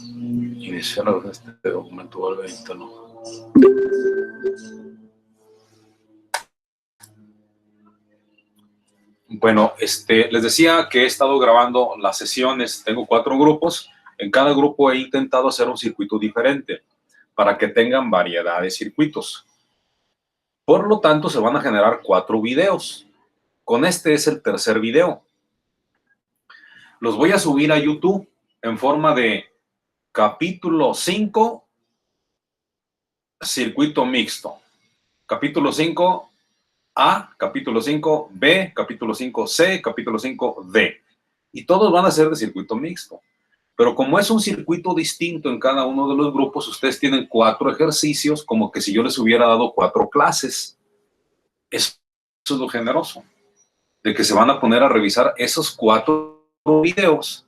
Iniciar este documento, vuelve a editarlo. Bueno, les decía que he estado grabando las sesiones, tengo 4 grupos, en cada grupo he intentado hacer un circuito diferente para que tengan variedad de circuitos. Por lo tanto, se van a generar 4 videos. Con este es el tercer video. Los voy a subir a YouTube en forma de capítulo 5, circuito mixto. Capítulo 5, A, capítulo 5, B, capítulo 5, C, capítulo 5, D. Y todos van a ser de circuito mixto. Pero como es un circuito distinto en cada uno de los grupos, ustedes tienen 4 ejercicios, como que si yo les hubiera dado 4 clases. Eso es lo generoso, de que se van a poner a revisar esos 4 videos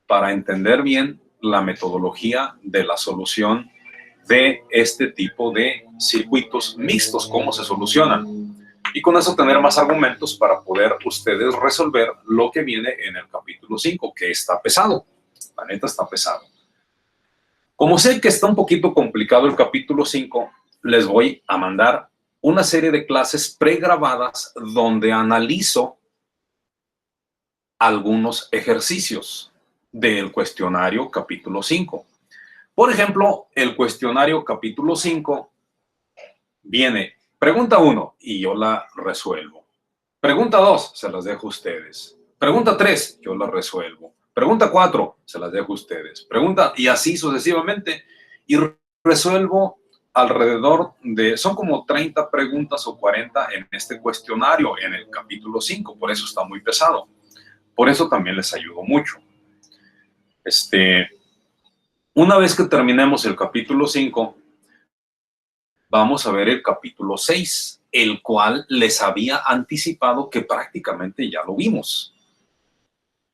para entender bien la metodología de la solución de este tipo de circuitos mixtos, cómo se solucionan. Y con eso tener más argumentos para poder ustedes resolver lo que viene en el capítulo 5, que está pesado. La neta está pesado. Como sé que está un poquito complicado el capítulo 5, les voy a mandar una serie de clases pregrabadas donde analizo algunos ejercicios del cuestionario capítulo 5. Por ejemplo, el cuestionario capítulo 5 viene pregunta 1 y yo la resuelvo. Pregunta 2, se las dejo a ustedes. Pregunta 3, yo la resuelvo. Pregunta 4, se las dejo a ustedes. Pregunta, y así sucesivamente. Y resuelvo alrededor de, son como 30 preguntas o 40 en este cuestionario, en el capítulo 5, por eso está muy pesado. Por eso también les ayudo mucho. Una vez que terminemos el capítulo 5, vamos a ver el capítulo 6, el cual les había anticipado que prácticamente ya lo vimos.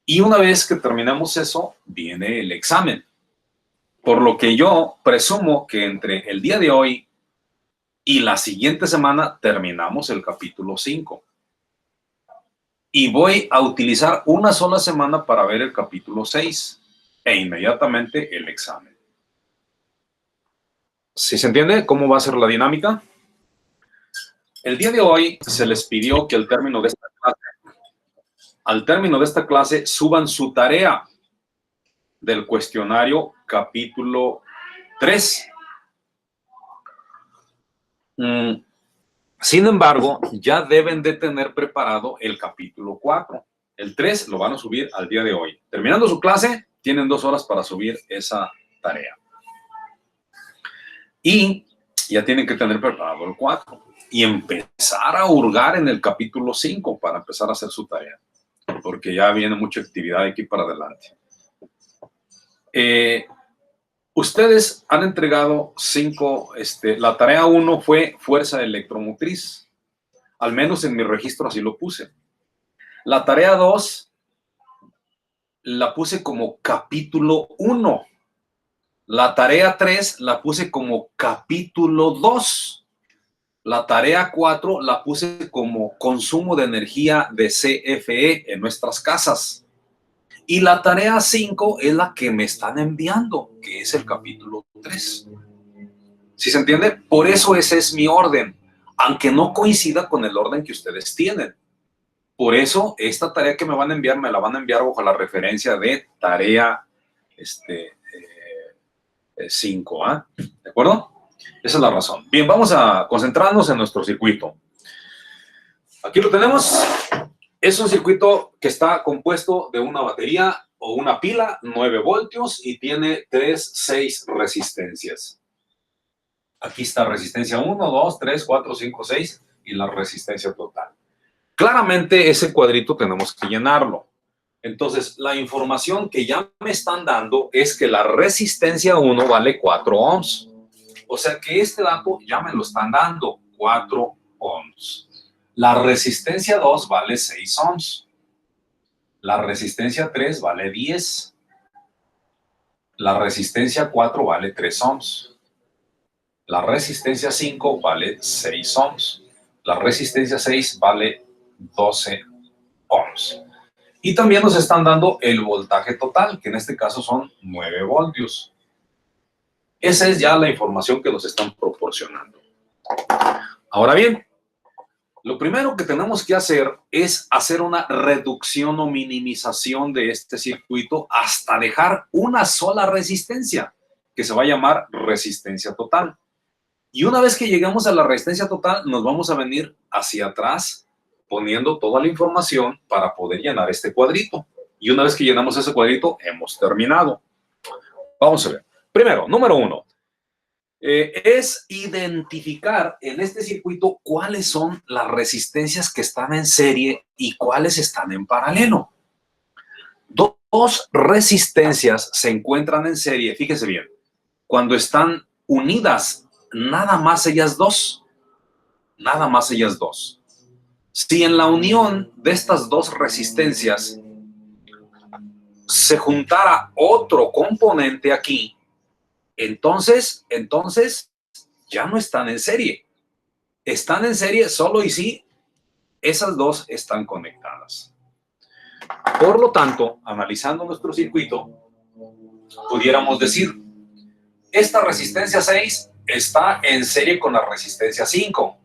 Y una vez que terminemos eso, viene el examen. Por lo que yo presumo que entre el día de hoy y la siguiente semana terminamos el capítulo 5. Y voy a utilizar una sola semana para ver el capítulo 6 e inmediatamente el examen. ¿Sí se entiende cómo va a ser la dinámica? El día de hoy se les pidió que al término de esta clase suban su tarea del cuestionario capítulo 3. Sin embargo, ya deben de tener preparado el capítulo 4. El 3 lo van a subir al día de hoy. Terminando su clase, tienen 2 horas para subir esa tarea. Y ya tienen que tener preparado el 4 y empezar a hurgar en el capítulo 5 para empezar a hacer su tarea, porque ya viene mucha actividad aquí para adelante. Ustedes han entregado 5, la tarea 1 fue fuerza electromotriz, al menos en mi registro así lo puse. La tarea 2 la puse como capítulo 1. La tarea 3 la puse como capítulo 2. La tarea 4 la puse como consumo de energía de CFE en nuestras casas. Y la tarea 5 es la que me están enviando, que es el capítulo 3. ¿Sí se entiende? Por eso ese es mi orden, aunque no coincida con el orden que ustedes tienen. Por eso esta tarea que me van a enviar, me la van a enviar bajo la referencia de tarea 5, ¿ah? ¿De acuerdo? Esa es la razón. Bien, vamos a concentrarnos en nuestro circuito. Aquí lo tenemos. Es un circuito que está compuesto de una batería o una pila, 9 voltios, y tiene 6 resistencias. Aquí está resistencia 1, 2, 3, 4, 5, 6 y la resistencia total. Claramente ese cuadrito tenemos que llenarlo. Entonces, la información que ya me están dando es que la resistencia 1 vale 4 ohms. O sea que este dato ya me lo están dando, 4 ohms. La resistencia 2 vale 6 ohms. La resistencia 3 vale 10. La resistencia 4 vale 3 ohms. La resistencia 5 vale 6 ohms. La resistencia 6 vale 12 ohms. Y también nos están dando el voltaje total, que en este caso son 9 voltios. Esa es ya la información que nos están proporcionando. Ahora bien, lo primero que tenemos que hacer es hacer una reducción o minimización de este circuito hasta dejar una sola resistencia, que se va a llamar resistencia total. Y una vez que llegamos a la resistencia total, nos vamos a venir hacia atrás, poniendo toda la información para poder llenar este cuadrito. Y una vez que llenamos ese cuadrito, hemos terminado. Vamos a ver. Primero, número 1. Es identificar en este circuito cuáles son las resistencias que están en serie y cuáles están en paralelo. Dos resistencias se encuentran en serie, fíjese bien, cuando están unidas, nada más ellas dos. Nada más ellas dos. Si en la unión de estas dos resistencias se juntara otro componente aquí, entonces ya no están en serie. Están en serie solo y si esas dos están conectadas. Por lo tanto, analizando nuestro circuito, pudiéramos decir, esta resistencia 6 está en serie con la resistencia 5.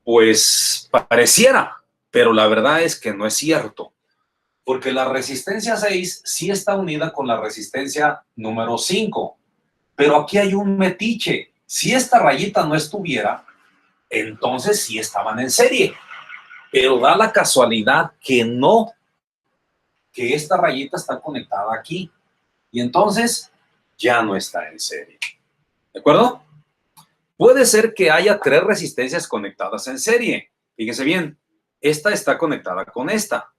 Pues pareciera, pero la verdad es que no es cierto. Porque la resistencia 6 sí está unida con la resistencia número 5. Pero aquí hay un metiche. Si esta rayita no estuviera, entonces sí estaban en serie. Pero da la casualidad que no, que esta rayita está conectada aquí. Y entonces ya no está en serie. ¿De acuerdo? Puede ser que haya 3 resistencias conectadas en serie. Fíjense bien, esta está conectada con esta.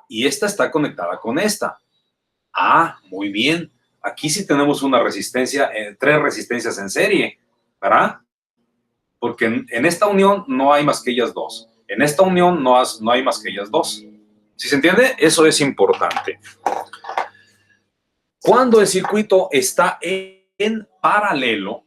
Y esta está conectada con esta. Ah, muy bien. Aquí sí tenemos una resistencia, 3 resistencias en serie, ¿verdad? Porque en esta unión no hay más que ellas dos. En esta unión no hay más que ellas dos. ¿Sí se entiende? Eso es importante. Cuando el circuito está en paralelo,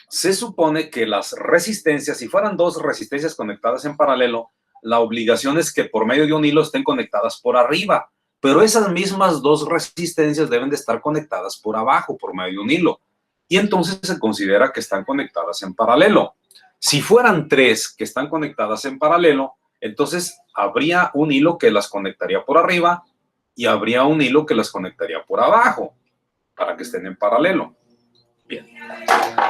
se supone que las resistencias, si fueran 2 resistencias conectadas en paralelo, la obligación es que por medio de un hilo estén conectadas por arriba, pero esas mismas 2 resistencias deben de estar conectadas por abajo, por medio de un hilo, y entonces se considera que están conectadas en paralelo. Si fueran 3 que están conectadas en paralelo, entonces habría un hilo que las conectaría por arriba y habría un hilo que las conectaría por abajo, para que estén en paralelo. Bien.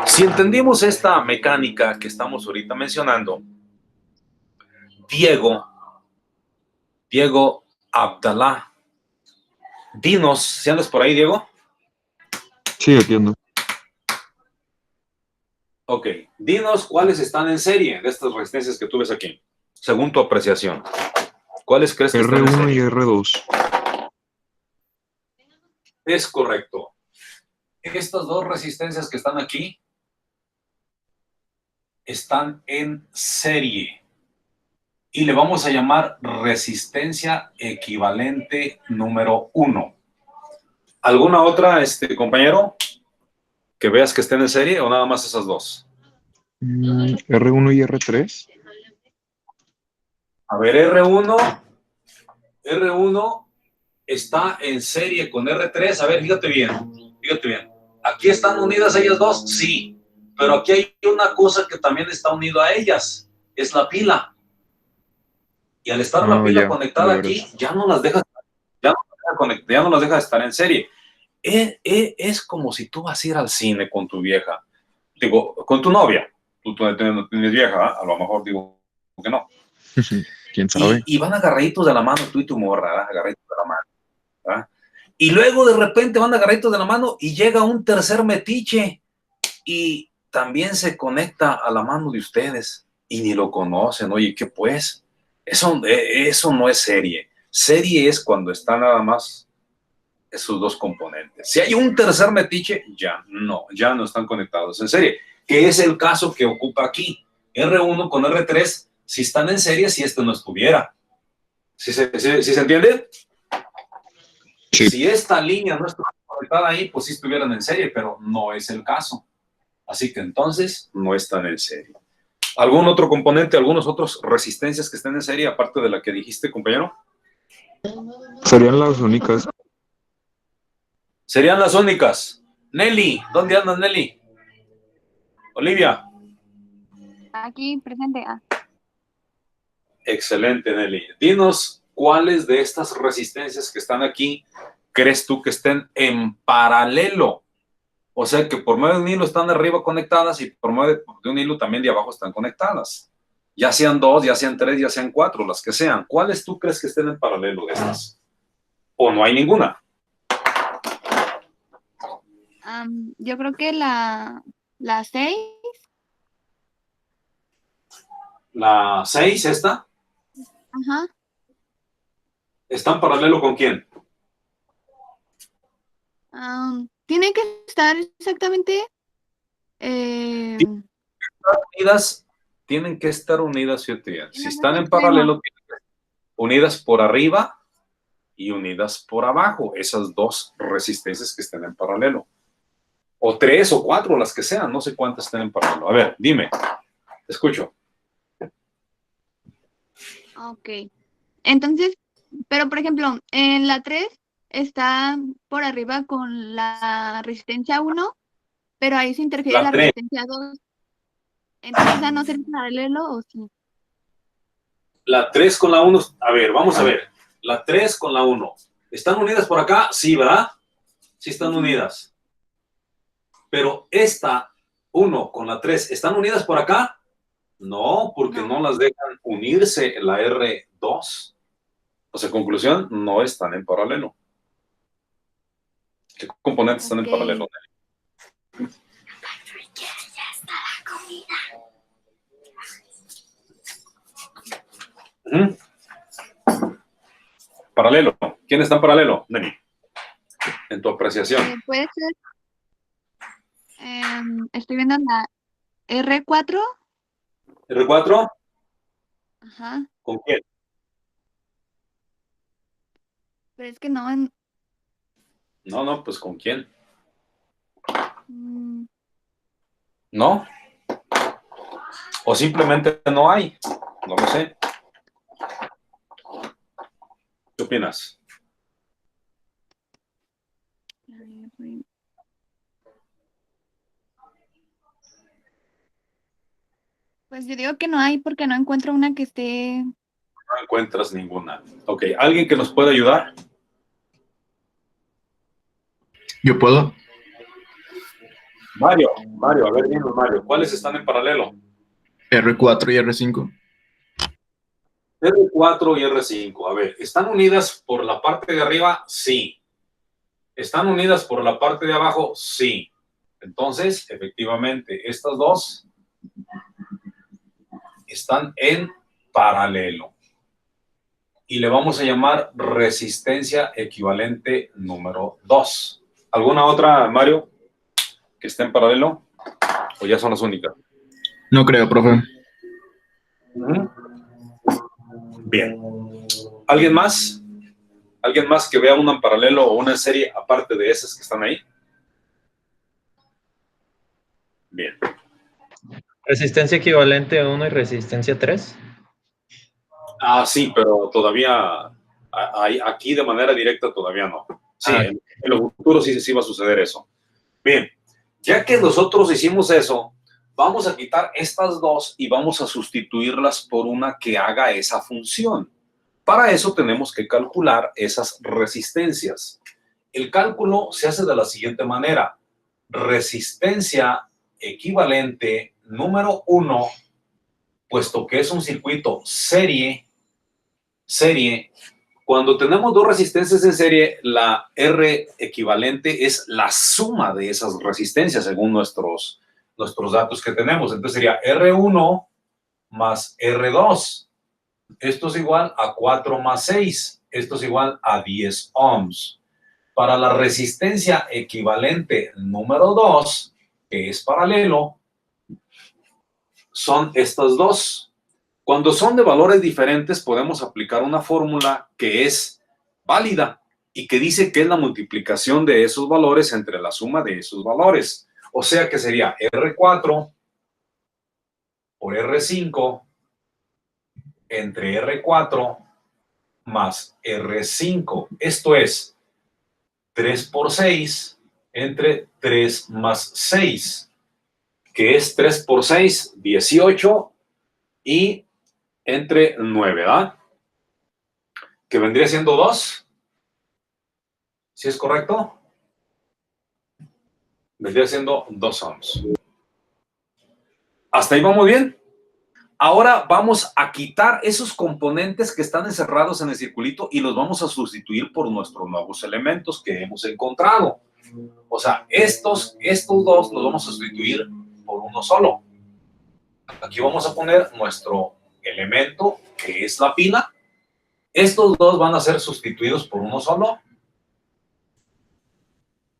Si entendimos esta mecánica que estamos ahorita mencionando, Diego Abdalá, dinos, ¿si andas por ahí, Diego? Sí, entiendo. Ok, dinos cuáles están en serie de estas resistencias que tú ves aquí, según tu apreciación. ¿Cuáles crees que están en R1 serie? y R2. Es correcto. Estas 2 resistencias que están aquí están en serie. Y le vamos a llamar resistencia equivalente número 1. ¿Alguna otra, compañero, que veas que estén en serie o nada más esas 2? R1 y R3. A ver, R1 está en serie con R3. A ver, fíjate bien, fíjate bien. ¿Aquí están unidas ellas dos? Sí, pero aquí hay una cosa que también está unida a ellas, es la pila. Y al estar la pila conectada aquí, ya no las deja de estar en serie. Es como si tú vas a ir al cine con tu vieja, digo, con tu novia. Tú no tienes vieja, ¿eh? A lo mejor digo que no. ¿Quién sabe? Y van agarraditos de la mano tú y tu morra, ¿verdad? Agarraditos de la mano, ¿verdad? Y luego de repente van agarraditos de la mano y llega un tercer metiche y también se conecta a la mano de ustedes y ni lo conocen. Oye, ¿qué pues? Eso no es serie. Serie es cuando están nada más esos 2 componentes. Si hay un tercer metiche, ya no están conectados en serie, que es el caso que ocupa aquí. R1 con R3, si están en serie, si este no estuviera. ¿Sí se entiende? Sí. Si esta línea no estuviera conectada ahí, pues sí estuvieran en serie, pero no es el caso. Así que entonces no están en serie. ¿Algún otro componente, algunas otras resistencias que estén en serie, aparte de la que dijiste, compañero? Serían las únicas. Serían las únicas. Nelly, ¿dónde andas, Nelly? Olivia. Aquí presente. Excelente, Nelly. Dinos cuáles de estas resistencias que están aquí crees tú que estén en paralelo. O sea que por medio de un hilo están de arriba conectadas y por medio de un hilo también de abajo están conectadas. Ya sean 2, ya sean 3, ya sean 4, las que sean. ¿Cuáles tú crees que estén en paralelo de estas? ¿O no hay ninguna? Yo creo que la 6. La 6, esta, Ajá. ¿está en paralelo con quién? Tiene que estar exactamente. Unidas, tienen que estar unidas, fíjate bien. Si los están dos en extremos. paralelo, tienen que estar unidas por arriba y unidas por abajo. Esas dos resistencias que estén en paralelo. O 3 o 4, las que sean. No sé cuántas estén en paralelo. A ver, dime. Te escucho. Ok. Entonces, pero por ejemplo, en la 3 está por arriba con la resistencia 1, pero ahí se interfiere La la 3. resistencia 2. Entonces, ¿esa no sería paralelo o sí? La 3 con la 1. A ver, vamos a ver. La 3 con la 1. ¿Están unidas por acá? Sí, ¿verdad? Sí están unidas. Pero esta 1 con la 3, ¿están unidas por acá? No, porque no las dejan unirse en la R2. O sea, conclusión, no están en paralelo. ¿Qué componentes están en paralelo? Paralelo. ¿Quién está en paralelo, Nemi? En tu apreciación. Puede ser. Estoy viendo la R4. ¿R4? Ajá. ¿Con quién? Pero es que no. No, pues ¿con quién? Mm, ¿No? O simplemente no hay. No lo sé. ¿Qué opinas? Pues yo digo que no hay porque no encuentro una que esté. No encuentras ninguna. Ok, ¿alguien que nos pueda ayudar? Yo puedo. Mario, a ver, dinos, Mario, ¿cuáles están en paralelo? R4 y R5. R4 y R5. A ver, ¿están unidas por la parte de arriba? Sí. ¿Están unidas por la parte de abajo? Sí. Entonces, efectivamente, estas dos están en paralelo. Y le vamos a llamar resistencia equivalente número 2. ¿Alguna otra, Mario, que esté en paralelo? ¿O ya son las únicas? No creo, profe. Bien. ¿Alguien más? ¿Alguien más que vea una en paralelo o una serie aparte de esas que están ahí? Bien. Resistencia equivalente 1 y resistencia 3. Sí, pero todavía aquí de manera directa todavía no. Sí, en lo futuro sí va a suceder eso. Bien, ya que nosotros hicimos eso, vamos a quitar estas dos y vamos a sustituirlas por una que haga esa función. Para eso tenemos que calcular esas resistencias. El cálculo se hace de la siguiente manera. Resistencia equivalente número 1, puesto que es un circuito serie, cuando tenemos dos resistencias en serie, la R equivalente es la suma de esas resistencias según nuestros datos que tenemos. Entonces sería R1 más R2. Esto es igual a 4 más 6. Esto es igual a 10 ohms. Para la resistencia equivalente número 2, que es paralelo, son estas dos. Cuando son de valores diferentes, podemos aplicar una fórmula que es válida y que dice que es la multiplicación de esos valores entre la suma de esos valores. O sea que sería R4 por R5 entre R4 más R5. Esto es 3 por 6 entre 3 más 6, que es 3 por 6, 18, y entre 9, ¿verdad? Que vendría siendo 2. ¿Sí es correcto? Vendría siendo 2 ohms. ¿Hasta ahí vamos bien? Ahora vamos a quitar esos componentes que están encerrados en el circulito y los vamos a sustituir por nuestros nuevos elementos que hemos encontrado. O sea, estos dos los vamos a sustituir por uno solo. Aquí vamos a poner nuestro elemento, que es la pila. Estos dos van a ser sustituidos por uno solo,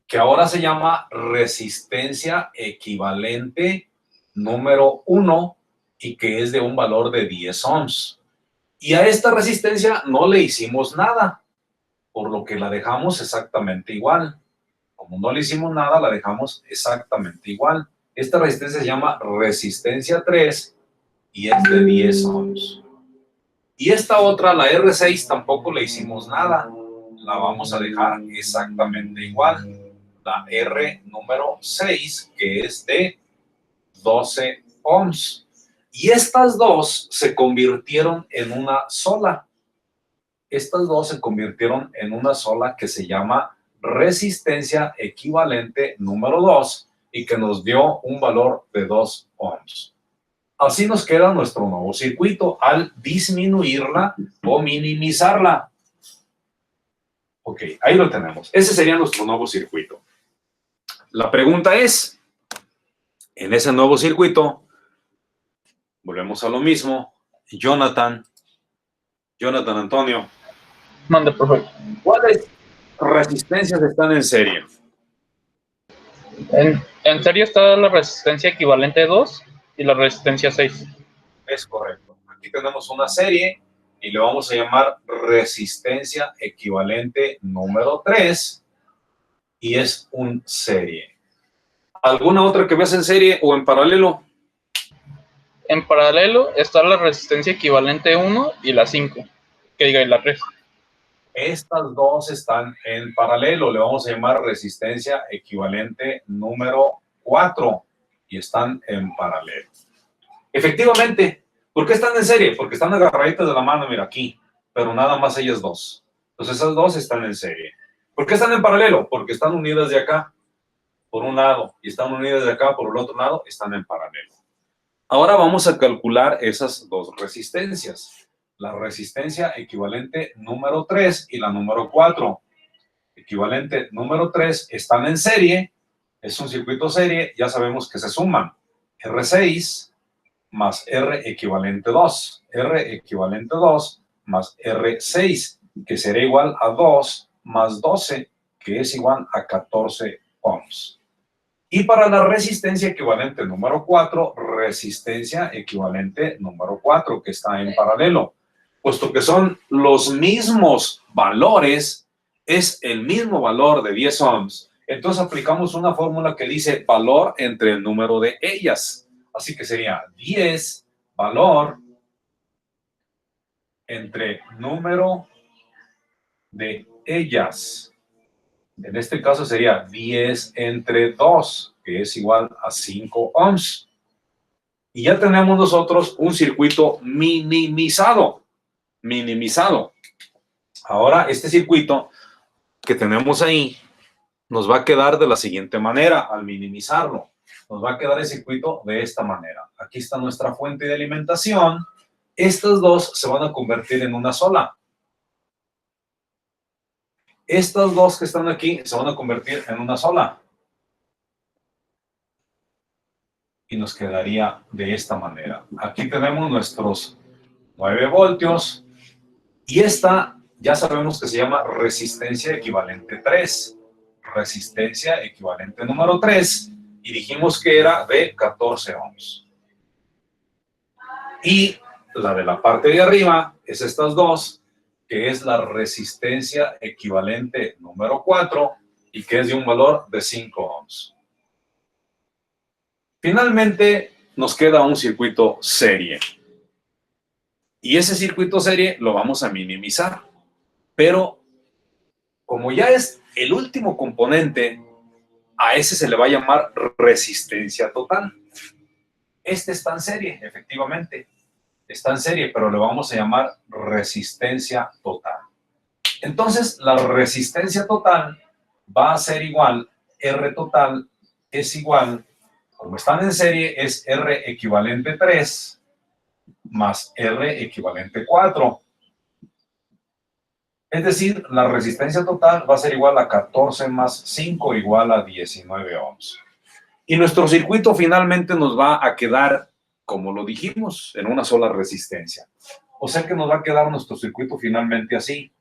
que ahora se llama resistencia equivalente número 1 y que es de un valor de 10 ohms. Y a esta resistencia no le hicimos nada, por lo que la dejamos exactamente igual. Como no le hicimos nada, la dejamos exactamente igual. Esta resistencia se llama resistencia 3 y es de 10 ohms. Y esta otra, la R6, tampoco le hicimos nada. La vamos a dejar exactamente igual. La R número 6, que es de 12 ohms. Y estas dos se convirtieron en una sola. Estas dos se convirtieron en una sola que se llama resistencia equivalente número 2 y que nos dio un valor de 2 ohms. Así nos queda nuestro nuevo circuito al disminuirla o minimizarla. Ok, ahí lo tenemos. Ese sería nuestro nuevo circuito. La pregunta es, en ese nuevo circuito, volvemos a lo mismo, Jonathan Antonio, Mande, profe. ¿cuáles resistencias están en serie? En serio está la resistencia equivalente 2 y la resistencia 6. Es correcto. Aquí tenemos una serie y le vamos a llamar resistencia equivalente número 3 y es un serie. ¿Alguna otra que veas en serie o en paralelo? En paralelo está la resistencia equivalente 1 y la 5, que diga y la 3. Estas dos están en paralelo, le vamos a llamar resistencia equivalente número 4 y están en paralelo. Efectivamente, ¿por qué están en serie? Porque están agarraditas de la mano, mira aquí, pero nada más ellas dos. Entonces esas dos están en serie. ¿Por qué están en paralelo? Porque están unidas de acá por un lado y están unidas de acá por el otro lado, están en paralelo. Ahora vamos a calcular esas dos resistencias. La resistencia equivalente número 3 y la número 4. Equivalente número 3 están en serie, es un circuito serie, ya sabemos que se suman. R6 más R equivalente 2. R equivalente 2 más R6, que será igual a 2 más 12, que es igual a 14 ohms. Y para la resistencia equivalente número 4, resistencia equivalente número 4, que está en paralelo. Puesto que son los mismos valores, es el mismo valor de 10 ohms, entonces aplicamos una fórmula que dice valor entre el número de ellas. Así que sería 10 valor entre número de ellas. En este caso sería 10 entre 2, que es igual a 5 ohms. Y ya tenemos nosotros un circuito minimizado. Ahora, este circuito que tenemos ahí nos va a quedar de la siguiente manera al minimizarlo. Nos va a quedar el circuito de esta manera. Aquí está nuestra fuente de alimentación. Estas dos se van a convertir en una sola. Estas dos que están aquí se van a convertir en una sola. Y nos quedaría de esta manera. Aquí tenemos nuestros 9 voltios. Y esta ya sabemos que se llama resistencia equivalente 3. Resistencia equivalente número 3. Y dijimos que era de 14 ohms. Y la de la parte de arriba es estas dos, que es la resistencia equivalente número 4 y que es de un valor de 5 ohms. Finalmente nos queda un circuito serie. Y ese circuito serie lo vamos a minimizar. Pero como ya es el último componente a ese se le va a llamar resistencia total. Este está en serie, efectivamente. Está en serie, pero le vamos a llamar resistencia total. Entonces, la resistencia total va a ser igual, R total es igual, como están en serie, es R equivalente 3 más R equivalente 4. Es decir, la resistencia total va a ser igual a 14 más 5 igual a 19 ohms. Y nuestro circuito finalmente nos va a quedar, como lo dijimos, en una sola resistencia. O sea que nos va a quedar nuestro circuito finalmente así.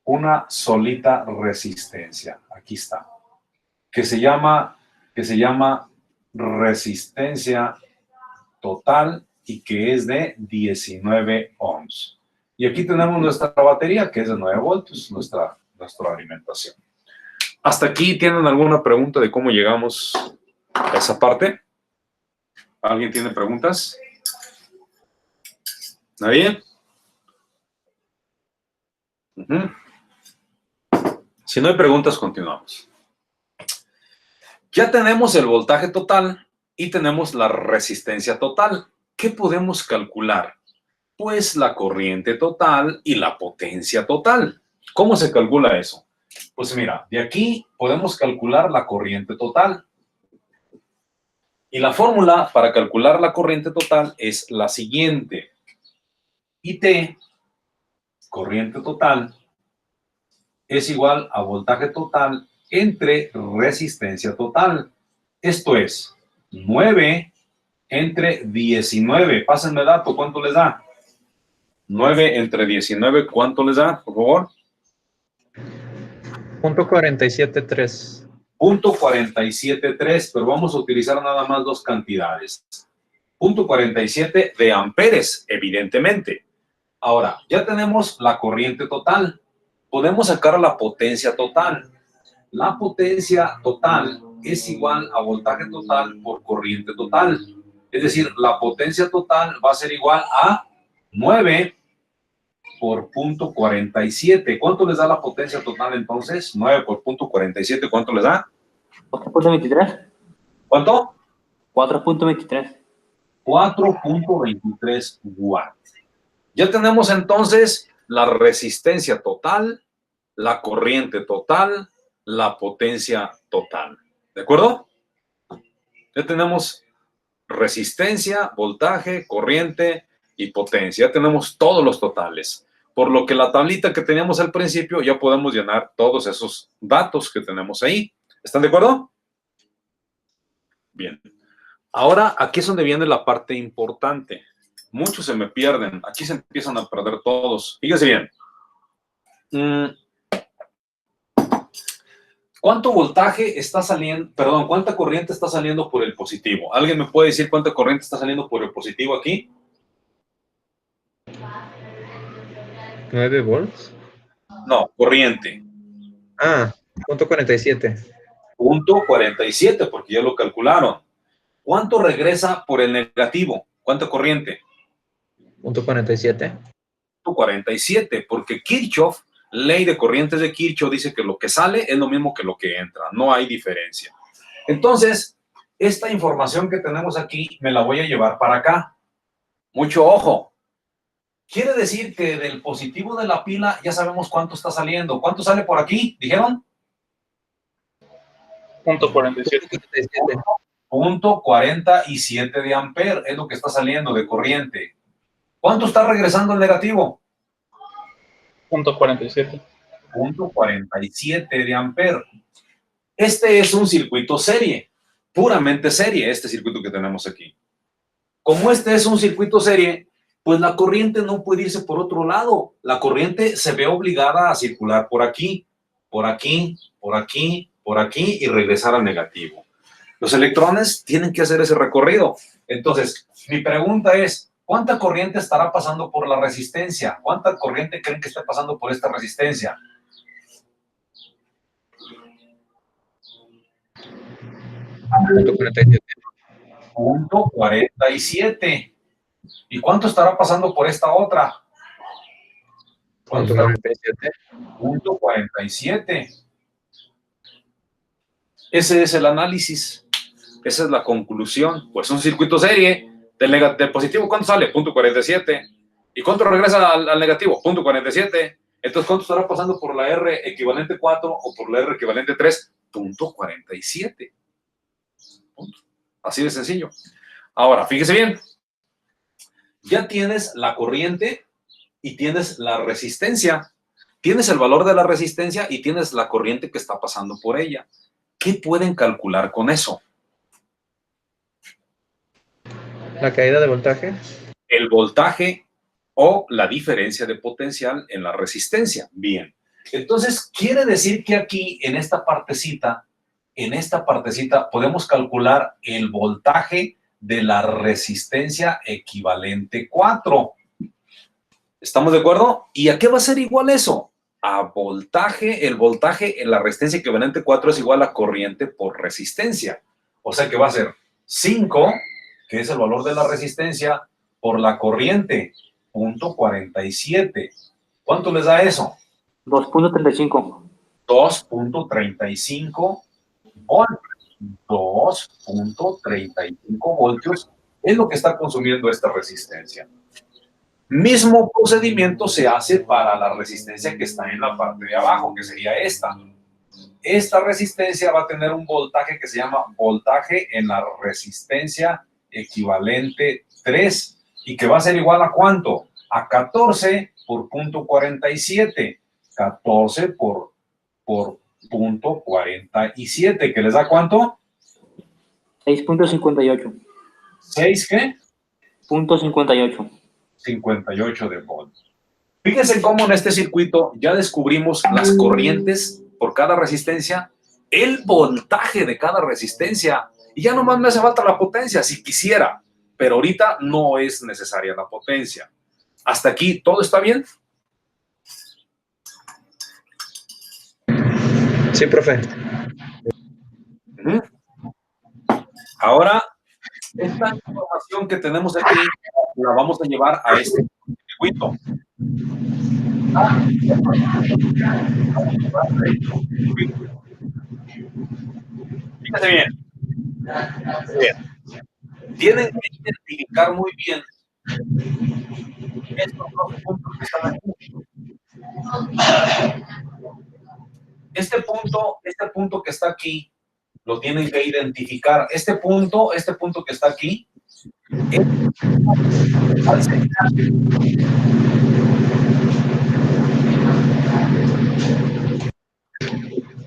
Una solita resistencia. Aquí está. Que se llama resistencia total y que es de 19 ohms. Y aquí tenemos nuestra batería, que es de 9 voltios, nuestra alimentación. ¿Hasta aquí tienen alguna pregunta de cómo llegamos a esa parte? ¿Alguien tiene preguntas? ¿Nadie? Si no hay preguntas, continuamos. Ya tenemos el voltaje total y tenemos la resistencia total. ¿Qué podemos calcular? Pues la corriente total y la potencia total. ¿Cómo se calcula eso? Pues mira, de aquí podemos calcular la corriente total. Y la fórmula para calcular la corriente total es la siguiente. IT, corriente total, es igual a voltaje total entre resistencia total. Esto es 9 entre 19. Pásenme dato, ¿cuánto les da? 9 entre 19, ¿cuánto les da, por favor? .473. .473, pero vamos a utilizar nada más dos cantidades. .47 de amperes, evidentemente. Ahora, ya tenemos la corriente total. Podemos sacar la potencia total. La potencia total es igual a voltaje total por corriente total. Es decir, la potencia total va a ser igual a 9 por .47. ¿Cuánto les da la potencia total entonces? 9 por .47, ¿cuánto les da? 4.23. ¿Cuánto? 4.23. 4.23 watts. Ya tenemos entonces la resistencia total, la corriente total, la potencia total. ¿De acuerdo? Ya tenemos resistencia, voltaje, corriente y potencia. Ya tenemos todos los totales. Por lo que la tablita que teníamos al principio ya podemos llenar todos esos datos que tenemos ahí. ¿Están de acuerdo? Bien. Ahora, aquí es donde viene la parte importante. Muchos se me pierden. Aquí se empiezan a perder todos. Fíjense bien. ¿Cuánto voltaje está saliendo? Perdón, ¿cuánta corriente está saliendo por el positivo? ¿Alguien me puede decir cuánta corriente está saliendo por el positivo aquí? 9 volts. No, corriente. Ah, .47. .47, porque ya lo calcularon. ¿Cuánto regresa por el negativo? ¿Cuánta corriente? .47. 47, porque Kirchhoff, ley de corrientes de Kirchhoff, dice que lo que sale es lo mismo que lo que entra, no hay diferencia. Entonces, esta información que tenemos aquí me la voy a llevar para acá. Mucho ojo. Quiere decir que del positivo de la pila ya sabemos cuánto está saliendo. ¿Cuánto sale por aquí? ¿Dijeron? .47. .47 de amper es lo que está saliendo de corriente. ¿Cuánto está regresando el negativo? .47. .47 de amper. Este es un circuito serie, puramente serie, este circuito que tenemos aquí. Como este es un circuito serie, pues la corriente no puede irse por otro lado. La corriente se ve obligada a circular por aquí, por aquí, por aquí, por aquí y regresar al negativo. Los electrones tienen que hacer ese recorrido. Entonces, mi pregunta es, ¿cuánta corriente estará pasando por la resistencia? ¿Cuánta corriente creen que esté pasando por esta resistencia? .47. ¿Y cuánto estará pasando por esta otra? ¿Cuánto estará? .47. .47. Ese es el análisis. Esa es la conclusión. Pues un circuito serie del positivo, ¿cuánto sale? 0.47. ¿Y cuánto regresa al negativo? 0.47. Entonces, ¿cuánto estará pasando por la R equivalente 4 o por la R equivalente 3? 0.47. Así de sencillo. Ahora, fíjese bien. Ya tienes la corriente y tienes la resistencia. Tienes el valor de la resistencia y tienes la corriente que está pasando por ella. ¿Qué pueden calcular con eso? La caída de voltaje. El voltaje o la diferencia de potencial en la resistencia. Bien. Entonces, quiere decir que aquí, en esta partecita, podemos calcular el voltaje de la resistencia equivalente 4. ¿Estamos de acuerdo? ¿Y a qué va a ser igual eso? A voltaje. El voltaje en la resistencia equivalente 4 es igual a corriente por resistencia. O sea que va a ser 5, que es el valor de la resistencia, por la corriente, 0.47. ¿Cuánto les da eso? 2.35. 2.35 voltios. 2.35 voltios es lo que está consumiendo esta resistencia. Mismo procedimiento se hace para la resistencia que está en la parte de abajo, que sería esta. Esta resistencia va a tener un voltaje que se llama voltaje en la resistencia equivalente 3, y que va a ser igual a ¿cuánto? A 14 por 0.47. 14 por 0.47, que les da ¿cuánto? 6.58. ¿6 qué? .58. 58 de voltios. Fíjense cómo en este circuito ya descubrimos las corrientes por cada resistencia, el voltaje de cada resistencia, y ya nomás me hace falta la potencia si quisiera, pero ahorita no es necesaria la potencia. ¿Hasta aquí todo está bien? Sí, profe. Ahora, esta información que tenemos aquí la vamos a llevar a este circuito. Fíjense bien. Tienen que identificar muy bien estos dos puntos que están aquí. Este punto que está aquí, lo tienen que identificar. Este punto que está aquí,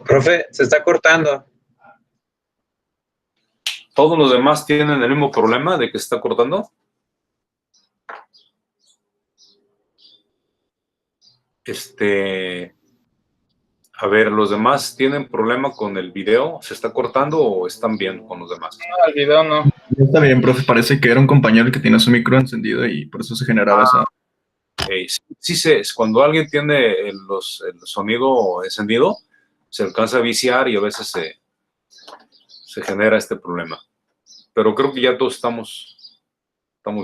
Profe, se está cortando. ¿Todos los demás tienen el mismo problema de que se está cortando? A ver, ¿los demás tienen problema con el video? ¿Se está cortando o están bien con los demás? No, el video no. Está bien, profe, parece que era un compañero el que tiene su micro encendido y por eso se generaba esa... Sí, cuando alguien tiene el sonido encendido, se alcanza a viciar y a veces se genera este problema. Pero creo que ya todos estamos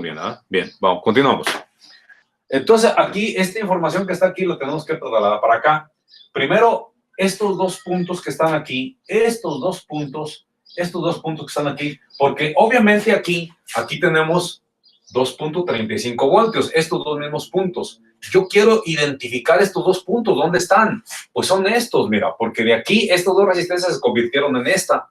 bien, ¿ah? Bien, vamos, continuamos. Entonces, aquí, esta información que está aquí, lo tenemos que trasladar para acá. Primero, estos dos puntos que están aquí, estos dos puntos que están aquí, porque obviamente aquí tenemos 2.35 voltios, estos dos mismos puntos. Yo quiero identificar estos dos puntos, ¿dónde están? Pues son estos, mira, porque de aquí estas dos resistencias se convirtieron en esta.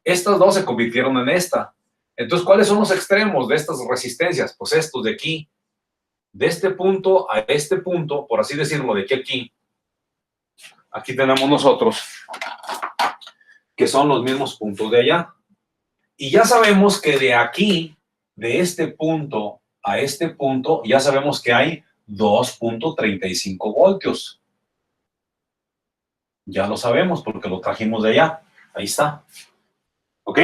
Estas dos se convirtieron en esta. Entonces, ¿cuáles son los extremos de estas resistencias? Pues estos de aquí. De este punto a este punto, por así decirlo, de aquí a aquí. Aquí tenemos nosotros, que son los mismos puntos de allá. Y ya sabemos que de aquí, de este punto a este punto, ya sabemos que hay 2.35 voltios. Ya lo sabemos porque lo trajimos de allá. Ahí está. ¿Ok?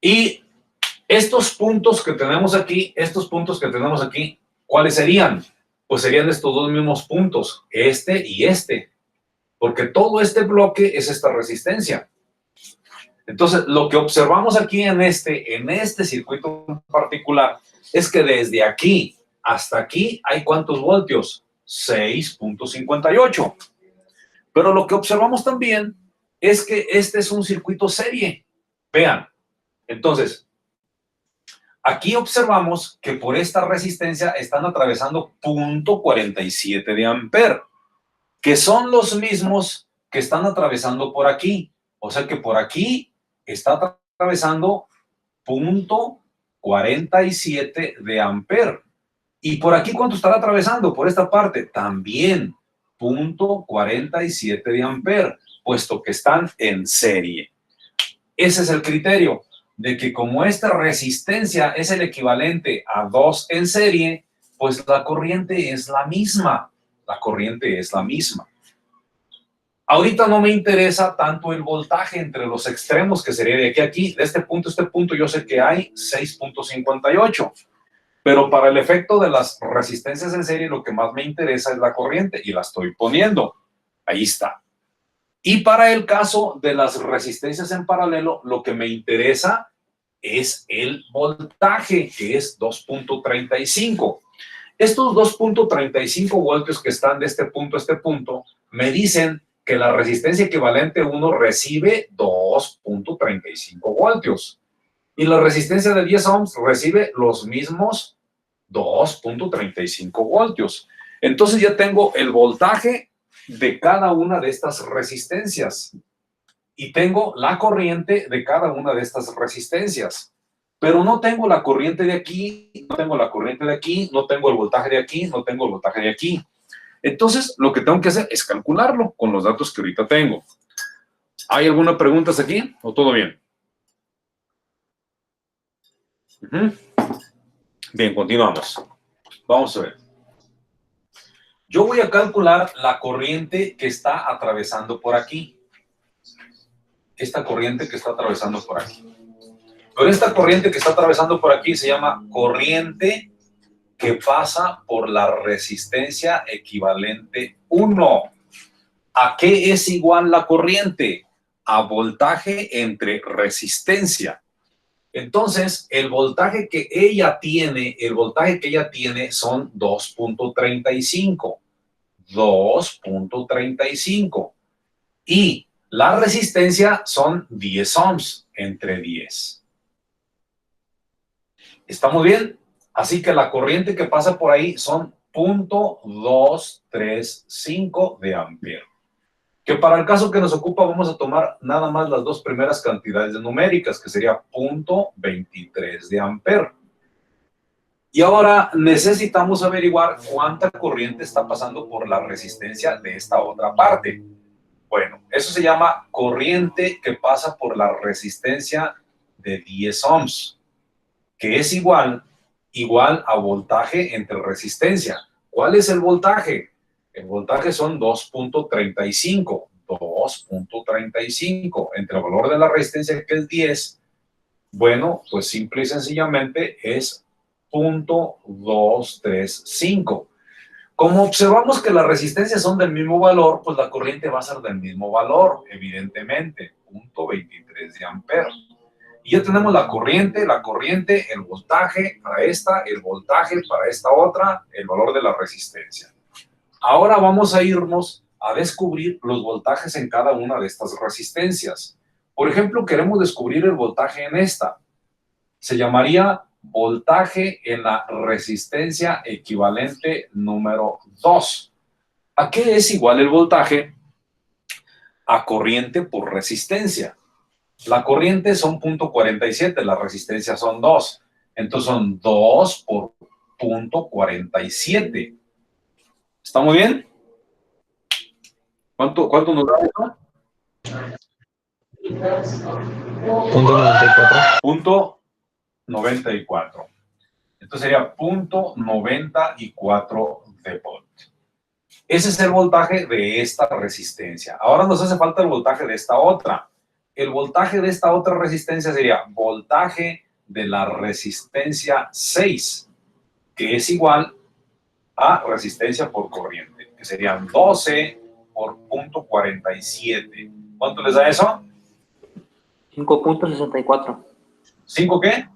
Y estos puntos que tenemos aquí, ¿cuáles serían? Pues serían estos dos mismos puntos, este y este. Porque todo este bloque es esta resistencia. Entonces, lo que observamos aquí en este circuito en particular es que desde aquí hasta aquí hay ¿cuántos voltios? 6.58. Pero lo que observamos también es que este es un circuito serie. Vean, entonces, aquí observamos que por esta resistencia están atravesando 0.47 de amper, que son los mismos que están atravesando por aquí. O sea que por aquí está atravesando 0.47 de amper. ¿Y por aquí cuánto estará atravesando? Por esta parte también 0.47 de amper, puesto que están en serie. Ese es el criterio, de que como esta resistencia es el equivalente a 2 en serie, pues la corriente es la misma. La corriente es la misma. Ahorita no me interesa tanto el voltaje entre los extremos, que sería de aquí a aquí. De este punto a este punto yo sé que hay 6.58. Pero para el efecto de las resistencias en serie, lo que más me interesa es la corriente y la estoy poniendo. Ahí está. Y para el caso de las resistencias en paralelo, lo que me interesa es el voltaje, que es 2.35. Estos 2.35 voltios que están de este punto a este punto, me dicen que la resistencia equivalente 1 recibe 2.35 voltios. Y la resistencia de 10 ohms recibe los mismos 2.35 voltios. Entonces ya tengo el voltaje de cada una de estas resistencias. Y tengo la corriente de cada una de estas resistencias. Pero no tengo la corriente de aquí, no tengo la corriente de aquí, no tengo el voltaje de aquí, no tengo el voltaje de aquí. Entonces, lo que tengo que hacer es calcularlo con los datos que ahorita tengo. ¿Hay alguna pregunta aquí o todo bien? Bien, continuamos. Vamos a ver. Yo voy a calcular la corriente que está atravesando por aquí. Esta corriente que está atravesando por aquí. Pero esta corriente que está atravesando por aquí se llama corriente que pasa por la resistencia equivalente 1. ¿A qué es igual la corriente? A voltaje entre resistencia. Entonces, el voltaje que ella tiene son 2.35. 2.35. Y la resistencia son 10 ohms, entre 10. ¿Estamos bien? Así que la corriente que pasa por ahí son 0.235 de ampere. Que para el caso que nos ocupa vamos a tomar nada más las dos primeras cantidades numéricas, que sería 0.23 de ampere. Y ahora necesitamos averiguar cuánta corriente está pasando por la resistencia de esta otra parte. Bueno, eso se llama corriente que pasa por la resistencia de 10 ohms, que es igual a voltaje entre resistencia. ¿Cuál es el voltaje? El voltaje son 2.35. 2.35 entre el valor de la resistencia, que es 10. Bueno, pues simple y sencillamente es 0.235. Como observamos que las resistencias son del mismo valor, pues la corriente va a ser del mismo valor, evidentemente, 0.23 de ampere. Y ya tenemos la corriente, el voltaje para esta, el voltaje para esta otra, el valor de la resistencia. Ahora vamos a irnos a descubrir los voltajes en cada una de estas resistencias. Por ejemplo, queremos descubrir el voltaje en esta. Se llamaría voltaje en la resistencia equivalente número 2. ¿A qué es igual el voltaje? A corriente por resistencia. La corriente son 0.47, la resistencia son 2. Entonces son 2 por 0.47. ¿Está muy bien? ¿Cuánto nos da eso? 0.94. 0.94. Entonces sería 0.94 de volt. Ese es el voltaje de esta resistencia. Ahora nos hace falta el voltaje de esta otra. El voltaje de esta otra resistencia sería voltaje de la resistencia 6, que es igual a resistencia por corriente, que serían 12 por 0.47. ¿Cuánto les da eso? 5.64. ¿5 qué?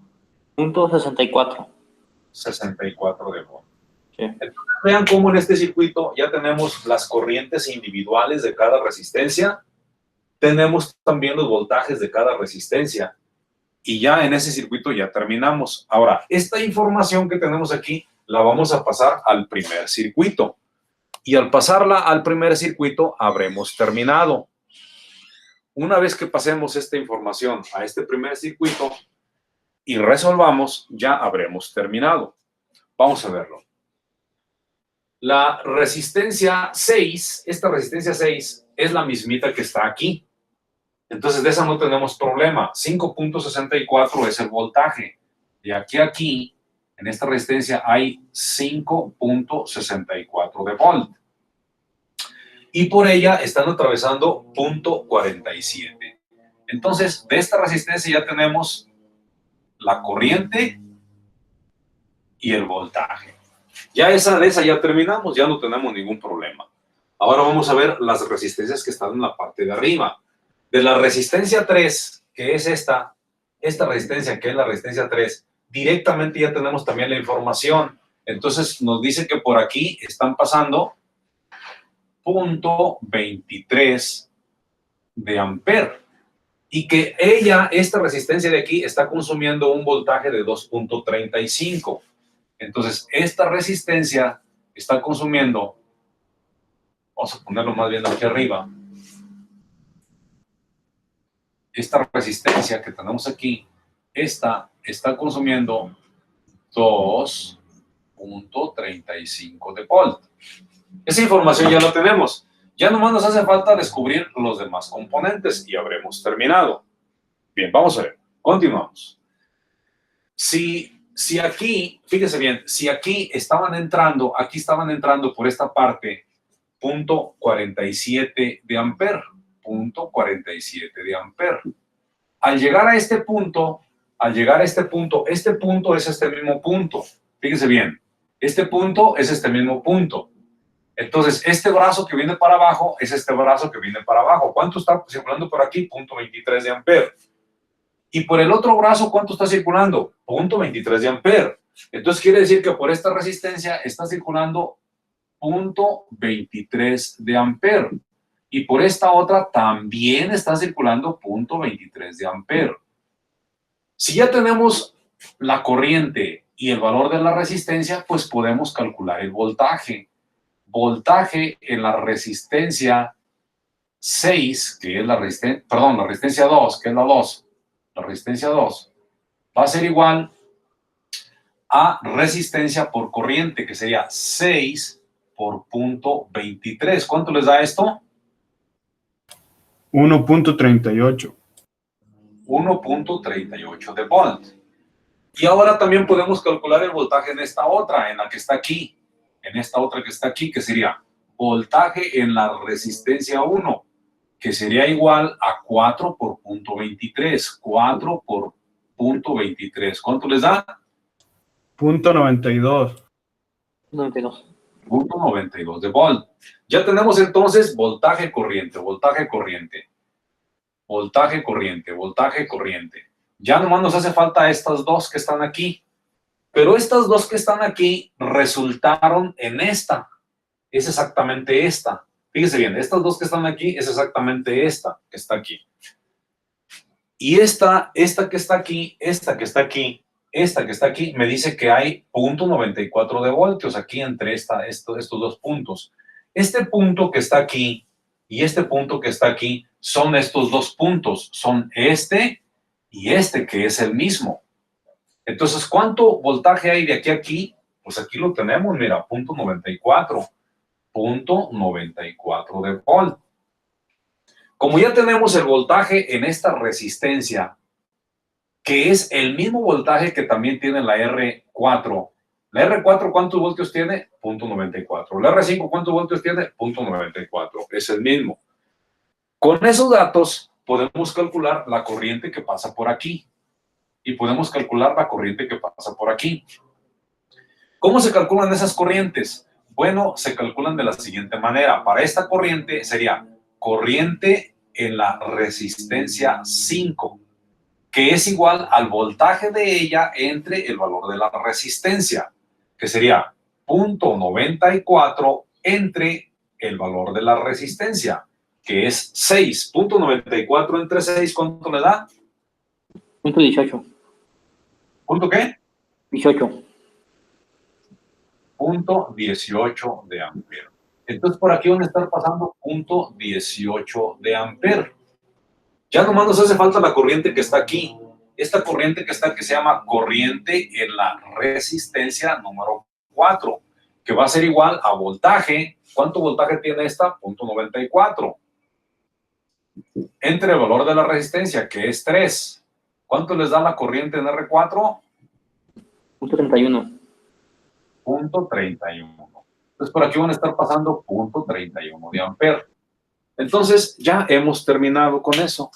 0.64. 64 de volt. Sí. Entonces, vean cómo en este circuito ya tenemos las corrientes individuales de cada resistencia. tenemos también los voltajes de cada resistencia. Y ya en ese circuito ya terminamos. Ahora, esta información que tenemos aquí la vamos a pasar al primer circuito. Y al pasarla al primer circuito habremos terminado. Una vez que pasemos esta información a este primer circuito y resolvamos, ya habremos terminado. Vamos a verlo. La resistencia 6, esta resistencia 6 es la mismita que está aquí. Entonces de esa no tenemos problema. 5.64 es el voltaje. Y aquí a aquí, en esta resistencia hay 5.64 de volt. Y por ella están atravesando 0.47. Entonces, de esta resistencia ya tenemos la corriente y el voltaje. Ya de esa ya terminamos, ya no tenemos ningún problema. Ahora vamos a ver las resistencias que están en la parte de arriba. De la resistencia 3, que es esta resistencia, que es la resistencia 3, directamente ya tenemos también la información. Entonces nos dice que por aquí están pasando 0.23 de amper. Y que esta resistencia de aquí, está consumiendo un voltaje de 2.35. Entonces, esta resistencia está consumiendo, vamos a ponerlo más bien aquí arriba, esta resistencia que tenemos aquí, esta está consumiendo 2.35 de volt. Esa información ya la tenemos. Ya nomás nos hace falta descubrir los demás componentes y habremos terminado. Bien, vamos a ver. Continuamos. Si aquí, fíjese bien, si aquí estaban entrando por esta parte 0.47 de amper. 0.47 de amper. Al llegar a este punto, este punto es este mismo punto. Fíjese bien, este punto es este mismo punto. Entonces, este brazo que viene para abajo es este brazo que viene para abajo. ¿Cuánto está circulando por aquí? 0.23 de amper. Y por el otro brazo, ¿cuánto está circulando? 0.23 de amper. Entonces, quiere decir que por esta resistencia está circulando 0.23 de amper. Y por esta otra también está circulando 0.23 de amper. Si ya tenemos la corriente y el valor de la resistencia, pues podemos calcular el voltaje. Voltaje en la resistencia 6, que es la resistencia 2, que es la 2. La resistencia 2 va a ser igual a resistencia por corriente, que sería 6 por 0.23. ¿Cuánto les da esto? 1.38. 1.38 de volt. Y ahora también podemos calcular el voltaje en esta otra, en la que está aquí. En esta otra que está aquí, que sería voltaje en la resistencia 1, que sería igual a 4 por 0.23. 4 por 0.23. ¿Cuánto les da? 0.92. 92. 0.92 de volt. Ya tenemos entonces voltaje corriente, voltaje corriente, voltaje corriente, voltaje corriente. Ya nomás nos hace falta estas dos que están aquí. Pero estas dos que están aquí resultaron en esta. Es exactamente esta. Fíjese bien, estas dos que están aquí es exactamente esta que está aquí. Y esta que está aquí, esta que está aquí, esta que está aquí, me dice que hay 0.94 de voltios aquí entre estos dos puntos. Este punto que está aquí y este punto que está aquí son estos dos puntos. Son este y este, que es el mismo. Entonces, ¿cuánto voltaje hay de aquí a aquí? Pues aquí lo tenemos, mira, 0.94. 0.94 de volt. Como ya tenemos el voltaje en esta resistencia, que es el mismo voltaje que también tiene la R4. La R4, ¿cuántos voltios tiene? 0.94. La R5, ¿cuántos voltios tiene? 0.94. Es el mismo. Con esos datos podemos calcular la corriente que pasa por aquí. Y podemos calcular la corriente que pasa por aquí. ¿Cómo se calculan esas corrientes? Bueno, se calculan de la siguiente manera. Para esta corriente sería corriente en la resistencia 5, que es igual al voltaje de ella entre el valor de la resistencia, que sería 0.94 entre el valor de la resistencia. que es 6. Punto 94 entre 6, ¿cuánto le da? Punto 18. ¿Punto qué? 18. Punto 18 de amperes. Entonces por aquí van a estar pasando punto 18 de amperes. Ya nomás nos hace falta la corriente que está aquí. Esta corriente que está aquí se llama corriente en la resistencia número 4, que va a ser igual a voltaje. ¿Cuánto voltaje tiene esta? Punto 94. Entre el valor de la resistencia, que es 3. ¿Cuánto les da la corriente en R4? Punto 31. Punto 31. Entonces por aquí van a estar pasando punto 31 de amperes. Entonces ya hemos terminado con eso.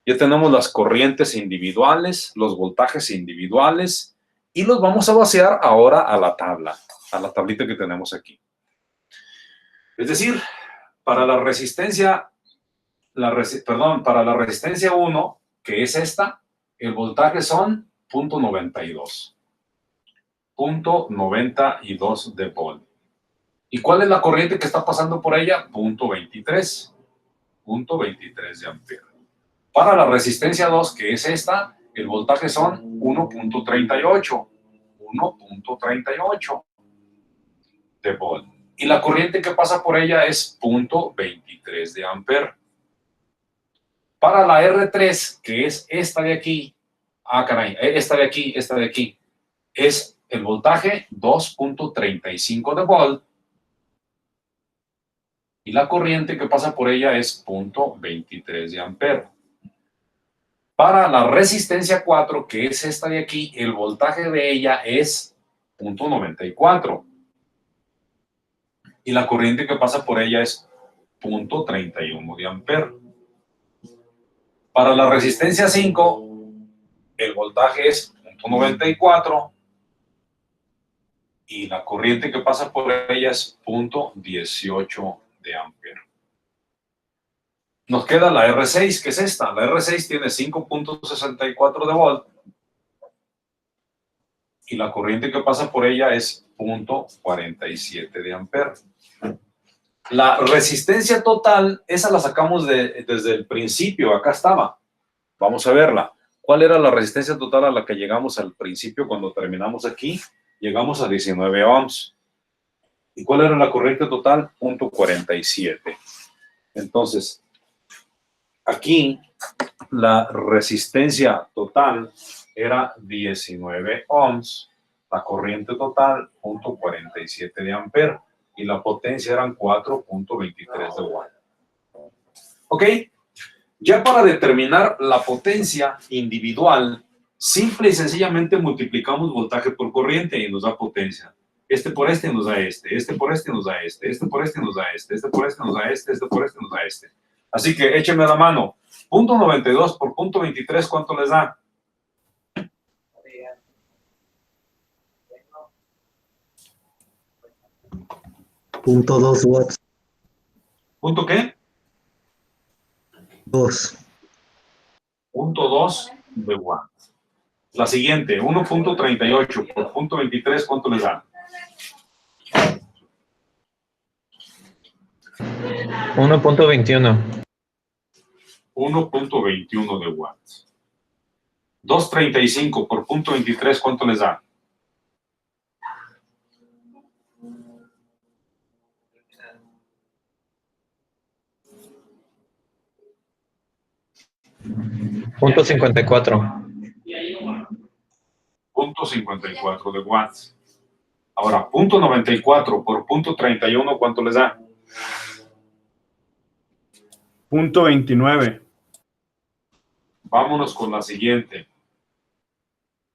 Ya tenemos las corrientes individuales, los voltajes individuales y los vamos a vaciar ahora a la tabla, a la tablita que tenemos aquí. Es decir, para la resistencia, para la resistencia 1, que es esta, el voltaje son punto 92. Punto 92 de volt. ¿Y cuál es la corriente que está pasando por ella? Punto 23. Punto 23 de amperes. Para la resistencia 2, que es esta, el voltaje son 1.38. 1.38 de volt. Y la corriente que pasa por ella es punto 23 de amperes. Para la R3, que es esta de aquí, esta de aquí, es el voltaje 2.35 de volt. Y la corriente que pasa por ella es punto 23 de amperes. Para la resistencia 4, que es esta de aquí, el voltaje de ella es punto 94. Y la corriente que pasa por ella es punto 31 de amperes. Para la resistencia 5, el voltaje es punto 94. Y la corriente que pasa por ella es punto 18 de amperes. Nos queda la R6, que es esta. La R6 tiene 5.64 de volt. Y la corriente que pasa por ella es punto 47 de amperes. La resistencia total, esa la sacamos desde el principio. Acá estaba. Vamos a verla. ¿Cuál era la resistencia total a la que llegamos al principio cuando terminamos aquí? Llegamos a 19 ohms. ¿Y cuál era la corriente total? Punto 47. Entonces, aquí la resistencia total era 19 ohms, la corriente total punto 47 de amperes y la potencia eran 4.23 de watt. ¿Ok? Ya para determinar la potencia individual, simple y sencillamente multiplicamos voltaje por corriente y nos da potencia. Este por este nos da este, este por este nos da este, este por este nos da este, este por este nos da este, este por este nos da este. Así que échenme la mano. Punto 92 por punto 23, ¿cuánto les da? Punto 2 watts. ¿Punto qué? 2. Punto 2 de watt. La siguiente, 1.38 por punto 23, ¿cuánto les da? 1.21. 1.21 de watts. 2.35 por punto 23, ¿cuánto les da? Punto 54. Punto 54 de watts. Ahora, punto 94 por punto 31, ¿cuánto les da? Punto 29. Vámonos con la siguiente.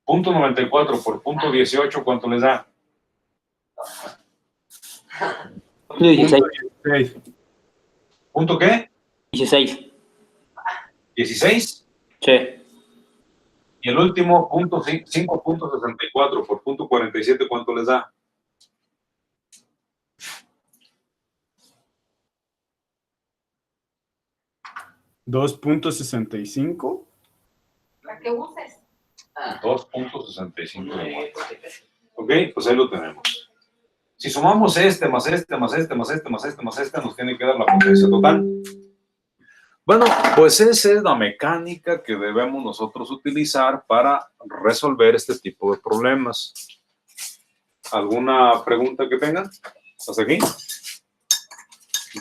Punto 94 por punto 18, ¿cuánto les da? Punto 16. Punto 16. ¿Punto qué? 16. 16. Sí. Y el último, punto 5.64 por punto 47, ¿cuánto les da? $2.65. La que uses. 2.65 de watts. Ok, pues ahí lo tenemos. Si sumamos este, más este, más este, más este, más este, más este, nos tiene que dar la potencia total. Bueno, pues esa es la mecánica que debemos nosotros utilizar para resolver este tipo de problemas. ¿Alguna pregunta que tengan? ¿Hasta aquí?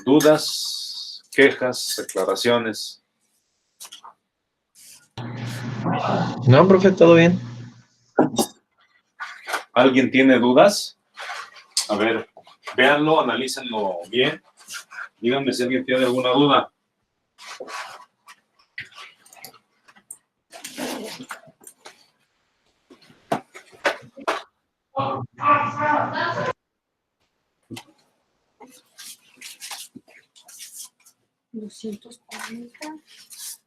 ¿Dudas, quejas, declaraciones? No, profe, todo bien. ¿Alguien tiene dudas? A ver, véanlo, analícenlo bien. Díganme si alguien tiene alguna duda.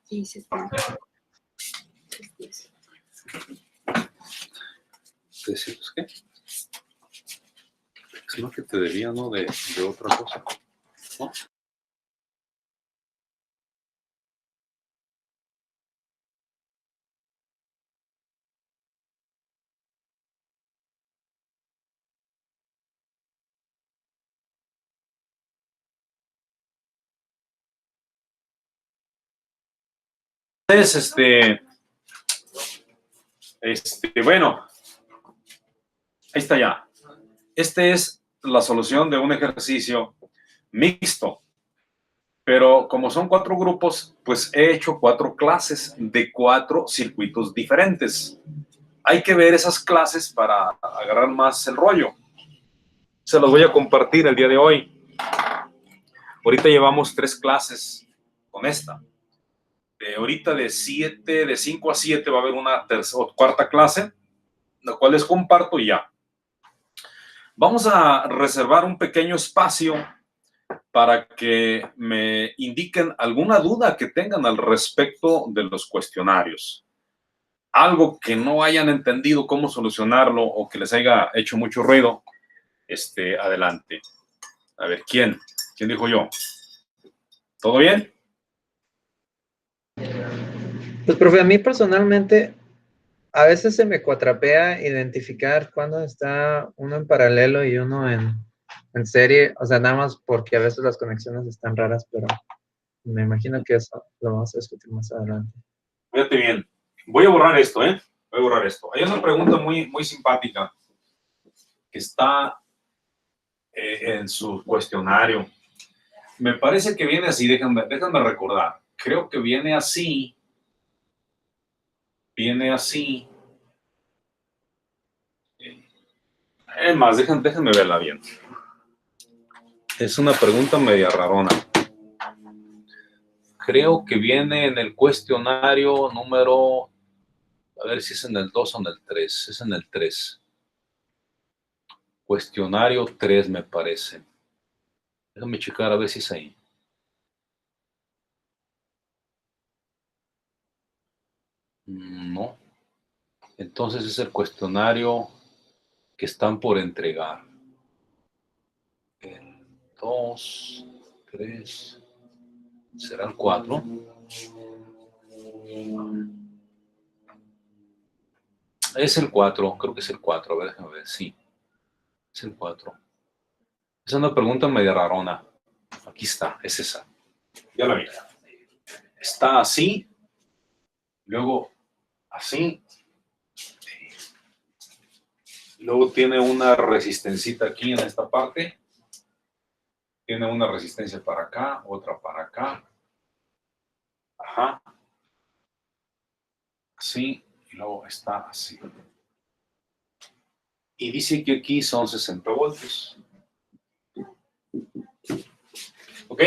Y 70. ¿300 qué? Es lo que te debía, ¿no? De otra cosa, ¿no? Entonces, bueno, ahí está ya. Esta es la solución de un ejercicio mixto. Pero como son 4 grupos, pues he hecho 4 clases de 4 circuitos diferentes. Hay que ver esas clases para agarrar más el rollo. Se los voy a compartir el día de hoy. Ahorita llevamos 3 clases con esta. Ahorita de 5 a 7 va a haber una cuarta clase, la cual les comparto y ya. Vamos a reservar un pequeño espacio para que me indiquen alguna duda que tengan al respecto de los cuestionarios. Algo que no hayan entendido cómo solucionarlo o que les haya hecho mucho ruido, adelante. A ver, ¿quién? ¿Quién dijo yo? ¿Todo bien? Pues, profe, a mí personalmente a veces se me cuatrapea identificar cuándo está uno en paralelo y uno en serie. O sea, nada más porque a veces las conexiones están raras, pero me imagino que eso lo vamos a discutir más adelante. Fíjate bien. Voy a borrar esto, ¿eh? Voy a borrar esto. Hay una pregunta muy, muy simpática que está en su cuestionario. Me parece que viene así, déjenme recordar. Creo que viene así. Viene así. Es más, déjenme verla bien. Es una pregunta media rarona. Creo que viene en el cuestionario número... A ver si es en el 2 o en el 3. Es en el 3. Cuestionario 3, me parece. Déjame checar a ver si es ahí. No. Entonces es el cuestionario que están por entregar. El 2, 3, ¿será el 4? Es el 4, creo que es el 4. A ver, déjame ver, sí. Es el 4. Es una pregunta media rarona. Aquí está, es esa. Ya la vi. Está así, luego así. Luego tiene una resistencita aquí en esta parte. Tiene una resistencia para acá, otra para acá. Ajá. Así, y luego está así. Y dice que aquí son 60 voltios. ¿Ok?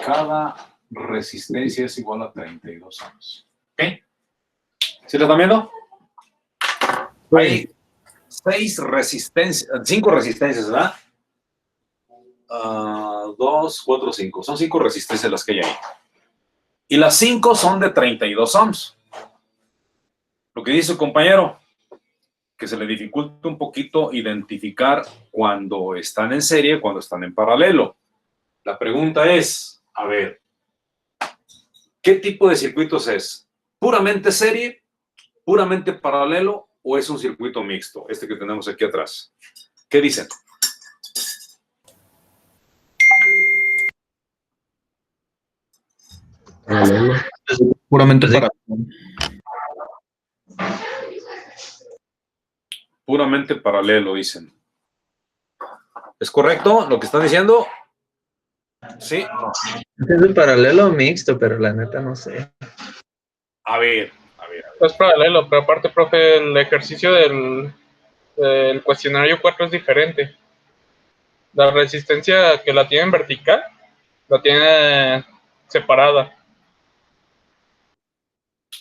Cada resistencia es igual a 32 ohms. ¿Ok? ¿Sí lo están viendo? Hay 5 resistencias, ¿verdad? 2, 4, 5. Son 5 resistencias las que hay ahí. Y las 5 son de 32 ohms. Lo que dice el compañero, que se le dificulta un poquito identificar cuando están en serie, cuando están en paralelo. La pregunta es, a ver, ¿qué tipo de circuitos es? ¿Puramente serie? ¿Puramente paralelo? ¿O es un circuito mixto? Este que tenemos aquí atrás. ¿Qué dicen? Paralelo. Puramente Sí. para. Puramente paralelo, dicen. ¿Es correcto lo que están diciendo? Sí. No. Es un paralelo mixto, pero la neta no sé. A ver. Es paralelo, pero aparte, profe, el ejercicio del cuestionario 4 es diferente. La resistencia que la tienen vertical, la tiene separada.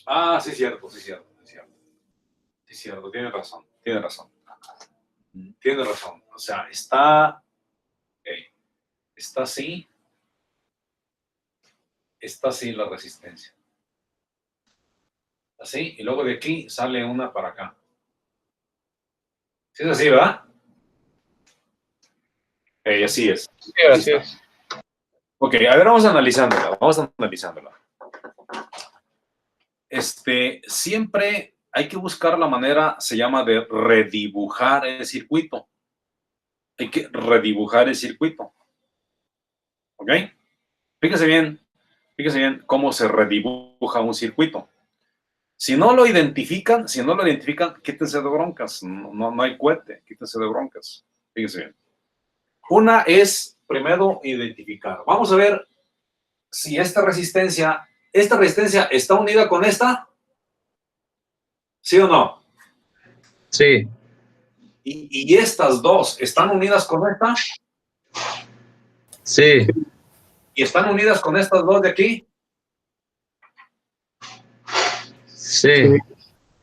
Ah, sí, cierto. Sí, cierto, tiene razón. O sea, está así. Está así la resistencia. Así, y luego de aquí sale una para acá. ¿Sí es así, verdad? Así es. Sí, así es. Ok, a ver, vamos analizándola. Siempre hay que buscar la manera, se llama de redibujar el circuito. Hay que redibujar el circuito. ¿Ok? Fíjese bien cómo se redibuja un circuito. Si no lo identifican, quítense de broncas. No hay cohete, quítense de broncas. Fíjense bien. Una es, primero, identificar. Vamos a ver si esta resistencia está unida con esta. ¿Sí o no? Sí, Y estas dos están unidas con esta. sí, Y están unidas con estas dos de aquí. sí,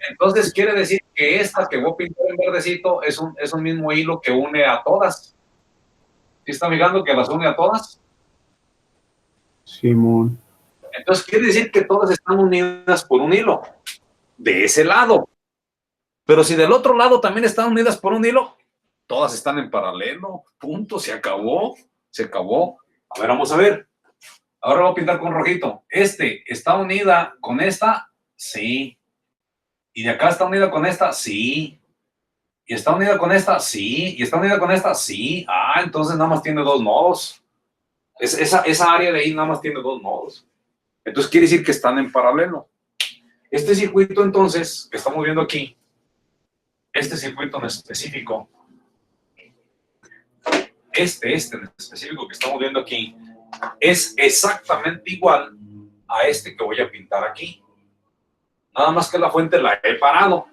Entonces quiere decir que esta que voy a pintar en verdecito es un mismo hilo que une a todas. ¿Sí está mirando que las une a todas? Simón. Entonces quiere decir que todas están unidas por un hilo. De ese lado. Pero si del otro lado también están unidas por un hilo, todas están en paralelo. Punto, se acabó. A ver, vamos a ver. Ahora voy a pintar con rojito. ¿Está unida con esta? Sí. ¿Y de acá está unida con esta? Sí. ¿Y está unida con esta? Sí. ¿Y está unida con esta? Sí. Ah, entonces nada más tiene dos nodos. Esa área de ahí nada más tiene dos nodos. Entonces quiere decir que están en paralelo. Este circuito entonces, que estamos viendo aquí, este circuito en específico, este en específico que estamos viendo aquí, es exactamente igual a este que voy a pintar aquí. Nada más que la fuente la he parado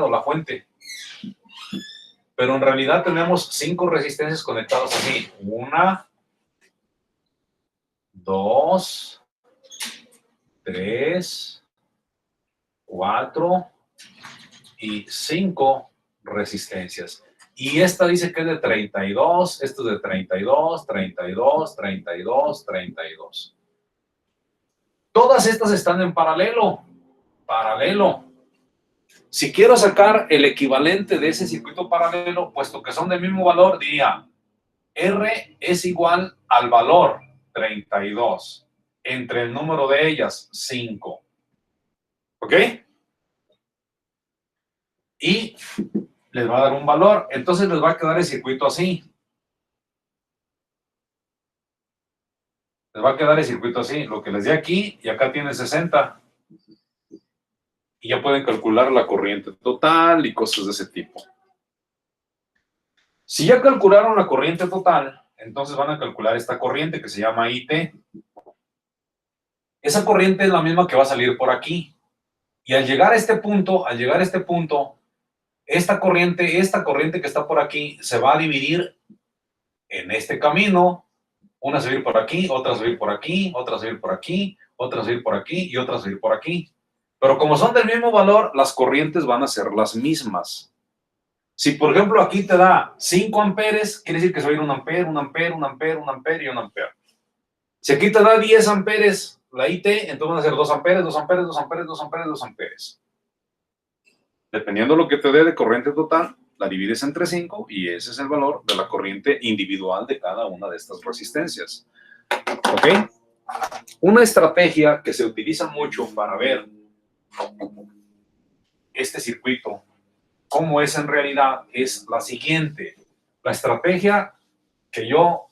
la fuente. Pero en realidad tenemos 5 resistencias conectadas así. 1, 2, 3, 4 y 5 resistencias. Y esta dice que es de 32, esto es de 32, 32, 32, 32. Todas estas están en paralelo. Si quiero sacar el equivalente de ese circuito paralelo, puesto que son del mismo valor, diría R es igual al valor 32 entre el número de ellas 5. ¿Ok? Y les va a dar un valor. Entonces les va a quedar el circuito así. Lo que les di aquí y acá tiene 60. Y ya pueden calcular la corriente total y cosas de ese tipo. Si ya calcularon la corriente total, entonces van a calcular esta corriente que se llama IT. Esa corriente es la misma que va a salir por aquí. Y al llegar a este punto, esta corriente que está por aquí se va a dividir en este camino. Una se va a ir por aquí, otra se va a ir por aquí, otra se va a ir por aquí, otra se va a ir por aquí y otra se va a ir por aquí. Pero como son del mismo valor, las corrientes van a ser las mismas. Si, por ejemplo, aquí te da 5 amperes, quiere decir que se va a ir 1 ampere, 1 ampere, 1 ampere, 1 ampere y 1 ampere. Si aquí te da 10 amperes la IT, entonces van a ser 2 amperes, 2 amperes, 2 amperes, 2 amperes, 2 amperes. Dependiendo de lo que te dé de corriente total, la divides entre 5 y ese es el valor de la corriente individual de cada una de estas resistencias. ¿Ok? Una estrategia que se utiliza mucho para ver este circuito, cómo es en realidad, es la siguiente. La estrategia que yo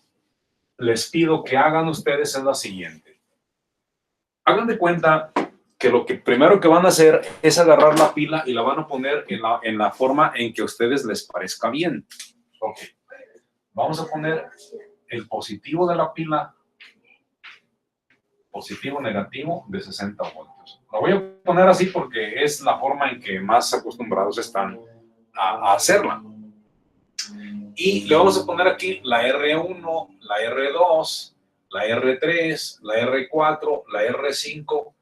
les pido que hagan ustedes es la siguiente. Hagan de cuenta que lo que primero que van a hacer es agarrar la pila y la van a poner en la forma en que a ustedes les parezca bien. Ok. Vamos a poner el positivo de la pila, positivo, negativo, de 60 voltios. Lo voy a poner así porque es la forma en que más acostumbrados están a hacerla. Y le vamos a poner aquí la R1, la R2, la R3, la R4, la R5,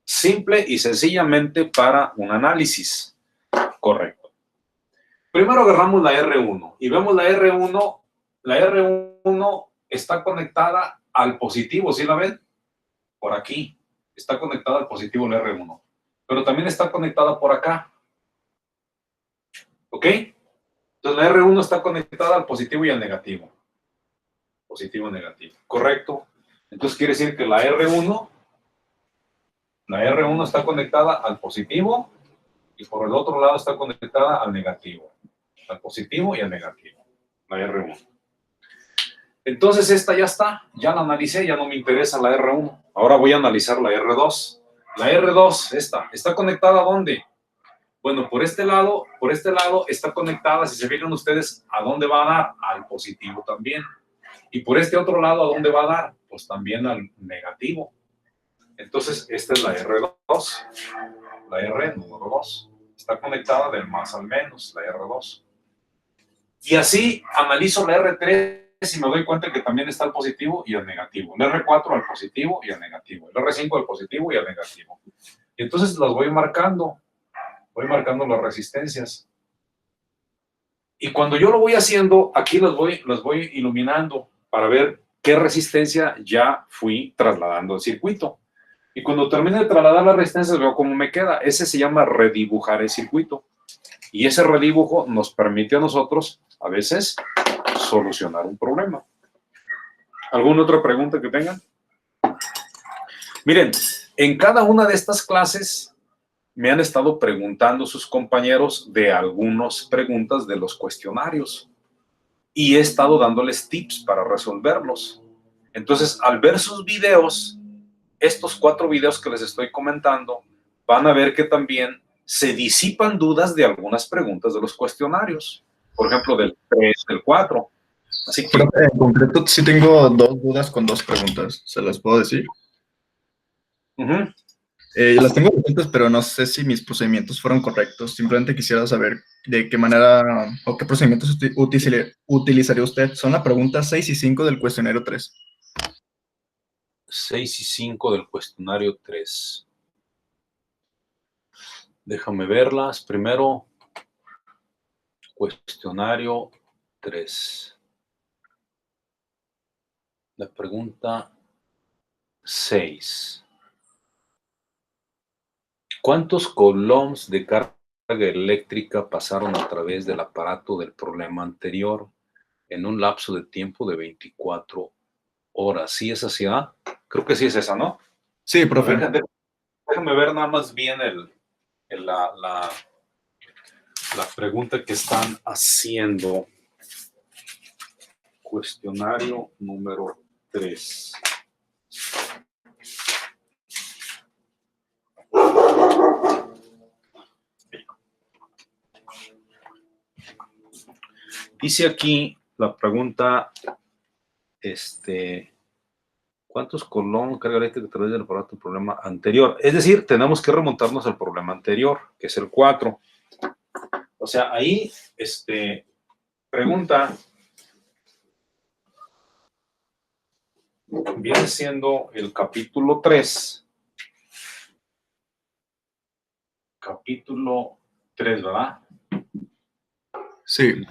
simple y sencillamente para un análisis. Correcto. Primero agarramos la R1 y vemos la R1. La R1 está conectada al positivo, ¿sí la ven? Por aquí. Está conectada al positivo la R1. Pero también está conectada por acá. ¿Ok? Entonces la R1 está conectada al positivo y al negativo. Positivo y negativo. Correcto. Entonces quiere decir que la R1 está conectada al positivo y por el otro lado está conectada al negativo. Al positivo y al negativo. La R1. Entonces esta ya está. Ya la analicé, ya no me interesa la R1. Ahora voy a analizar la R2. La R2, esta, ¿está conectada a dónde? Bueno, por este lado está conectada, si se fijan ustedes, ¿a dónde va a dar? Al positivo también. Y por este otro lado, ¿a dónde va a dar? Pues también al negativo. Entonces, esta es la R2. La R número 2. Está conectada del más al menos, la R2. Y así analizo la R3 y me doy cuenta que también está al positivo y al negativo. El R4 al positivo y al negativo. El R5 al positivo y al negativo. Y entonces las voy marcando. Voy marcando las resistencias. Y cuando yo lo voy haciendo, aquí las voy iluminando para ver qué resistencia ya fui trasladando al circuito. Y cuando termine de trasladar las resistencias, veo cómo me queda. Ese se llama redibujar el circuito. Y ese redibujo nos permite a nosotros, a veces, solucionar un problema. ¿Alguna otra pregunta que tengan? Miren, en cada una de estas clases me han estado preguntando sus compañeros de algunas preguntas de los cuestionarios y he estado dándoles tips para resolverlos. Entonces, al ver sus videos, estos 4 videos que les estoy comentando, van a ver que también se disipan dudas de algunas preguntas de los cuestionarios. Por ejemplo, del 3, del 4. Así que... Profe, en concreto, sí tengo 2 dudas con 2 preguntas. ¿Se las puedo decir? Las tengo resueltas, pero no sé si mis procedimientos fueron correctos. Simplemente quisiera saber de qué manera o qué procedimientos utilizaría usted. Son la pregunta 6 y 5 del cuestionario 3. 6 y 5 del cuestionario 3. Déjame verlas. Primero, cuestionario 3. La pregunta 6. ¿Cuántos coulombs de carga eléctrica pasaron a través del aparato del problema anterior en un lapso de tiempo de 24 horas? ¿Sí es así? ¿Ah? Creo que sí es esa, ¿no? Sí, profe. Déjame ver nada más bien la pregunta que están haciendo. Cuestionario número 3. Dice aquí la pregunta, ¿cuántos coulombs carga eléctrica a través del aparato del problema anterior? Es decir, tenemos que remontarnos al problema anterior, que es el 4. O sea, ahí, pregunta, viene siendo el capítulo 3. Capítulo 3, ¿verdad? Sí.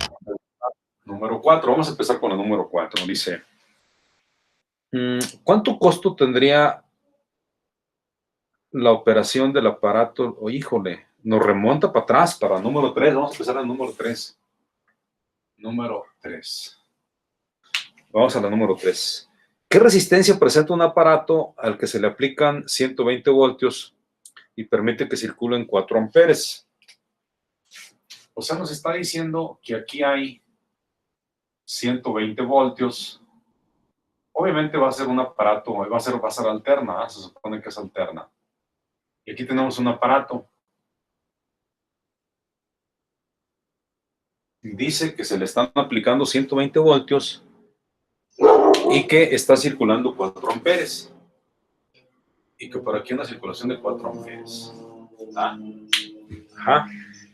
Número 4. Vamos a empezar con el número 4. Dice, ¿cuánto costo tendría la operación del aparato? Oh, híjole, nos remonta para atrás, para el número 3. Vamos a empezar al número 3. Número 3. Vamos a la número 3. ¿Qué resistencia presenta un aparato al que se le aplican 120 voltios y permite que circulen 4 amperes? O sea, nos está diciendo que aquí hay 120 voltios Obviamente va a ser un aparato, va a ser alterna, se supone que es alterna. Y aquí tenemos un aparato. Dice que se le están aplicando 120 voltios y que está circulando 4 amperes. Y que por aquí una circulación de 4 amperes. ¿Ah? Ajá.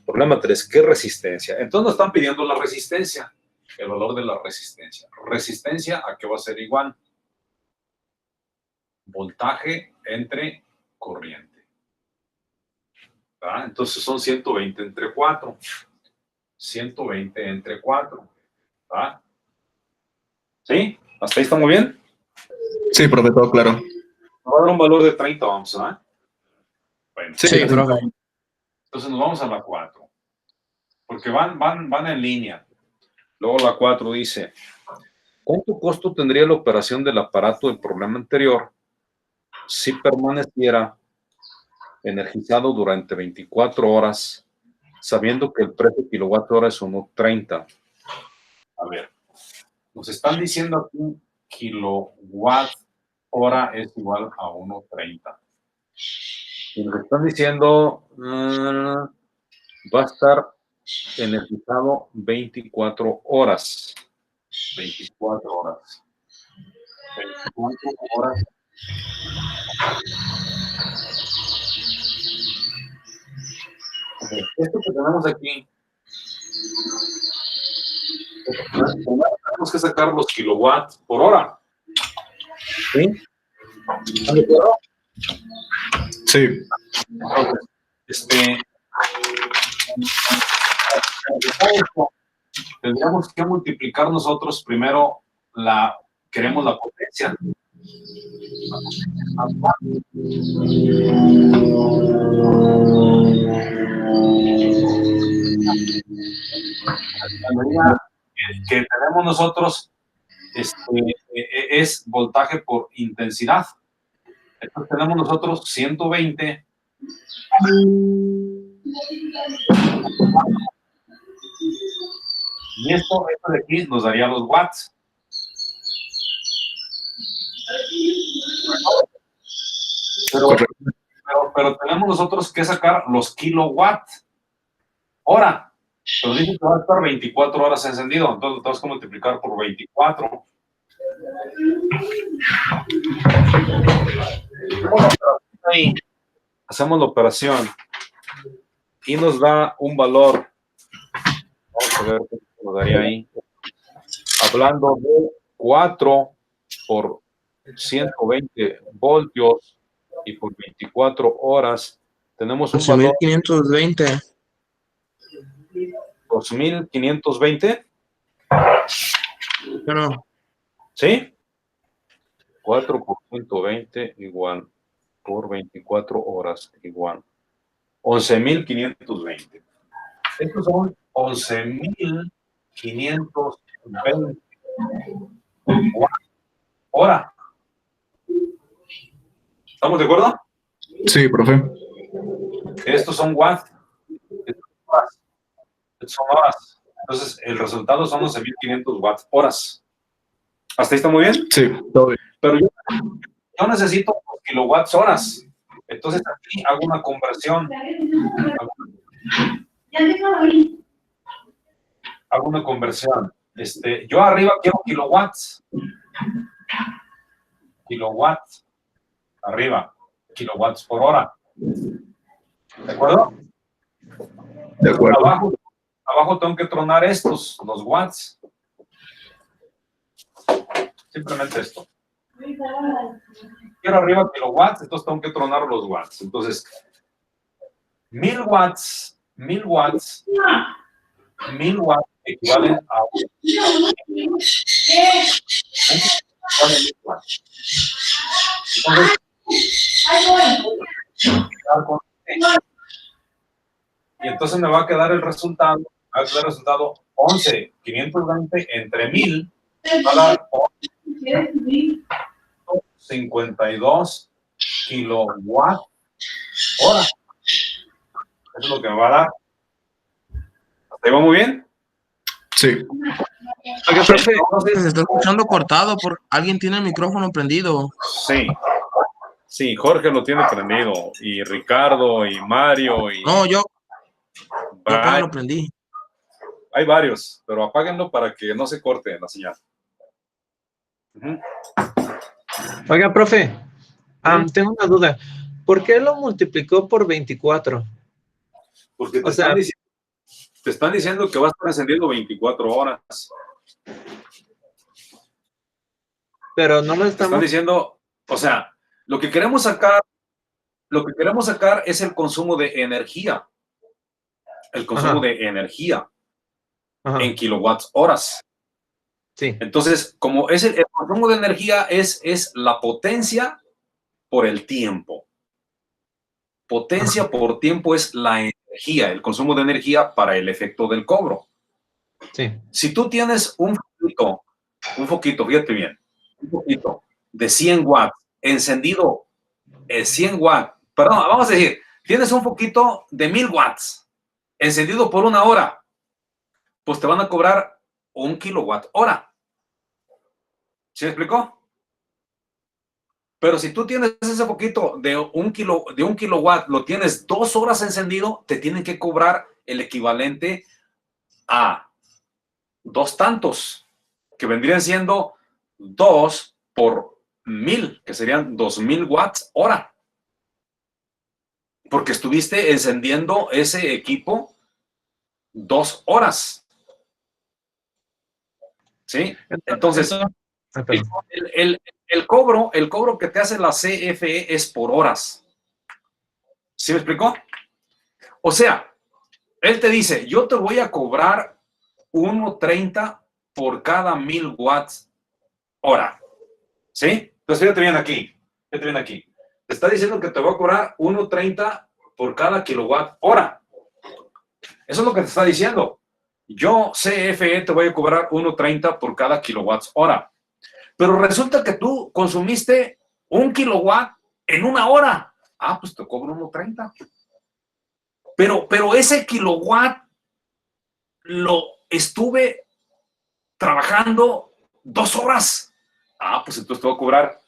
Problema 3, ¿qué resistencia? Entonces nos están pidiendo la resistencia, el valor de la resistencia. ¿Resistencia a qué va a ser igual? Voltaje entre corriente. ¿Ah? Entonces son 120 entre 4. 120 entre 4. ¿Ah? ¿Sí? ¿Hasta ahí está muy bien? Sí, profe, todo claro. Nos va a dar un valor de 30 ohms, ¿ah? Bueno, Sí, profe. entonces nos vamos a la 4. Porque van en línea. Luego la 4 dice, ¿cuánto costo tendría la operación del aparato del programa anterior si permaneciera energizado durante 24 horas, sabiendo que el precio kilowatt hora es 1.30? A ver, nos están diciendo aquí kilowatt hora es igual a 1.30. Y nos están diciendo va a estar energizado 24 horas. 24 horas. 24 horas. Esto que tenemos aquí, tenemos que sacar los kilowatts por hora. ¿Sí? ¿Están de acuerdo? Sí. Entonces, tendríamos que multiplicar nosotros primero queremos la potencia. La medida que tenemos nosotros es voltaje por intensidad. Entonces tenemos nosotros 120 y esto de aquí nos daría los watts. Pero tenemos nosotros que sacar los kilowatts hora. Pero dice que va a estar 24 horas encendido, entonces lo tenemos que multiplicar por 24. Ahí hacemos la operación y nos da un valor. Vamos a ver qué nos daría ahí. Hablando de 4 por 120 voltios y por 24 horas, tenemos un valor 11.520. 2.520. Pero ¿Sí? 4 por 120 igual por 24 horas igual 11.520. Estos son 11.520 hora. ¿Estamos de acuerdo? Sí, profe. Estos son watts. Estos son horas. Entonces, el resultado son 11.500 watts horas. ¿Hasta ahí está muy bien? Sí, todo bien. Pero yo necesito kilowatts horas. Entonces, aquí hago una conversión. Hago una conversión. Yo arriba quiero kilowatts. Kilowatts. Arriba. Kilowatts por hora. ¿De acuerdo? De acuerdo. Abajo tengo que tronar estos, los watts. Simplemente esto. Quiero arriba kilowatts, entonces tengo que tronar los watts. Entonces, 1000 watts equivalen a y entonces me va a quedar el resultado, 11.520 entre 1000 va a dar 52 kilowatt hora. Eso es lo que me va a dar. ¿Te va muy bien? Sí. Oiga, profe, Se está escuchando cortado, alguien tiene el micrófono prendido. Sí. Sí, Jorge lo tiene prendido. Y Ricardo, y Mario, y... No, yo apenas Brian. lo prendí. Hay varios, pero apáguenlo para que no se corte la señal. Ujú. oiga, profe, tengo una duda. ¿Por qué lo multiplicó por 24? Porque O sea, te están diciendo que va a estar encendido 24 horas. pero no lo Te están estamos... diciendo, o sea, lo que queremos sacar es el consumo de energía. El consumo Ajá. de energía Ajá. en kilowatts horas. Sí. Entonces, como es el consumo de energía es la potencia por el tiempo. Potencia Ajá. por tiempo es la energía, el consumo de energía para el efecto del cobro. Sí. Si tú tienes un foquito, fíjate bien, un foquito de 100 watts, encendido 100 watts, perdón, vamos a decir, tienes un foquito de 1000 watts, encendido por 1 hora, pues te van a cobrar 1 kilowatt hora. ¿Sí me explicó? Pero si tú tienes ese foquito de un kilowatt, lo tienes 2 horas encendido, te tienen que cobrar el equivalente a 2 tantos, que vendrían siendo 2 por 1000, que serían 2000 watts hora. Porque estuviste encendiendo ese equipo 2 horas. ¿Sí? Entonces, el cobro que te hace la CFE es por horas. ¿Sí me explicó? O sea, él te dice, yo te voy a cobrar 1.30 por cada 1000 watts hora. ¿Sí? Entonces, fíjate bien aquí. Fíjate bien aquí. Te está diciendo que te va a cobrar 1.30 por cada kilowatt hora. Eso es lo que te está diciendo. Yo, CFE, te voy a cobrar 1.30 por cada kilowatts hora. Pero resulta que tú consumiste 1 kilowatt en 1 hora. Ah, pues te cobro 1.30. Pero ese kilowatt lo estuve trabajando 2 horas. Ah, pues entonces te voy a cobrar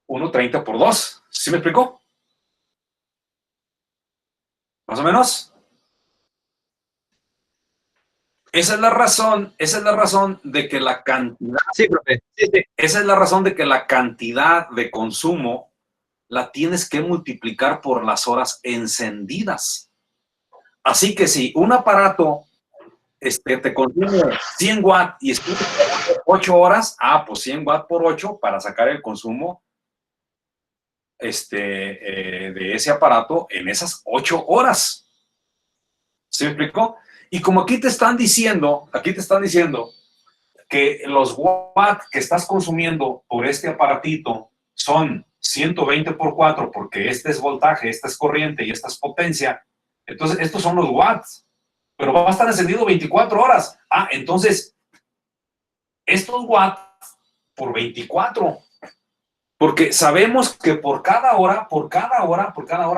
1.30 por 2. ¿Sí me explicó? Más o menos. Esa es la razón de que la cantidad. Sí, profe. Sí, sí. Esa es la razón de que la cantidad de consumo la tienes que multiplicar por las horas encendidas. Así que si un aparato te consume 100 watts y estuvo 8 horas, pues 100 watts por 8 para sacar el consumo de ese aparato en esas 8 horas. ¿Sí me explicó? Y como aquí te están diciendo que los watts que estás consumiendo por este aparatito son 120 por 4, porque este es voltaje, esta es corriente y esta es potencia, entonces estos son los watts, pero va a estar encendido 24 horas. Entonces, estos watts por 24, porque sabemos que por cada hora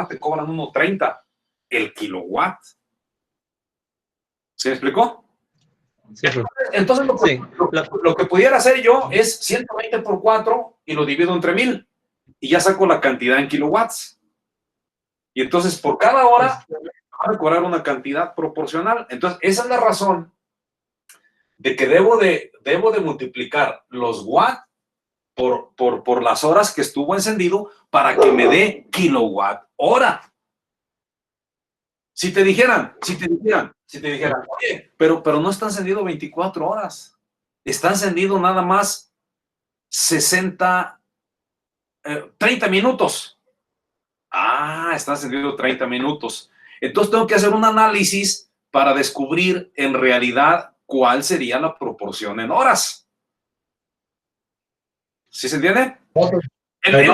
te cobran 1.30 el kilowatt. ¿Se me explicó? Sí, entonces lo que pudiera hacer yo es 120 por 4 y lo divido entre 1000 y ya saco la cantidad en kilowatts. Y entonces por cada hora van a cobrar una cantidad proporcional. Entonces esa es la razón de que debo de multiplicar los watts por las horas que estuvo encendido para que me dé kilowatt hora. Si te dijeran, oye, pero no está encendido 24 horas, está encendido nada más 30 minutos. Está encendido 30 minutos. Entonces tengo que hacer un análisis para descubrir en realidad cuál sería la proporción en horas. ¿Sí se entiende?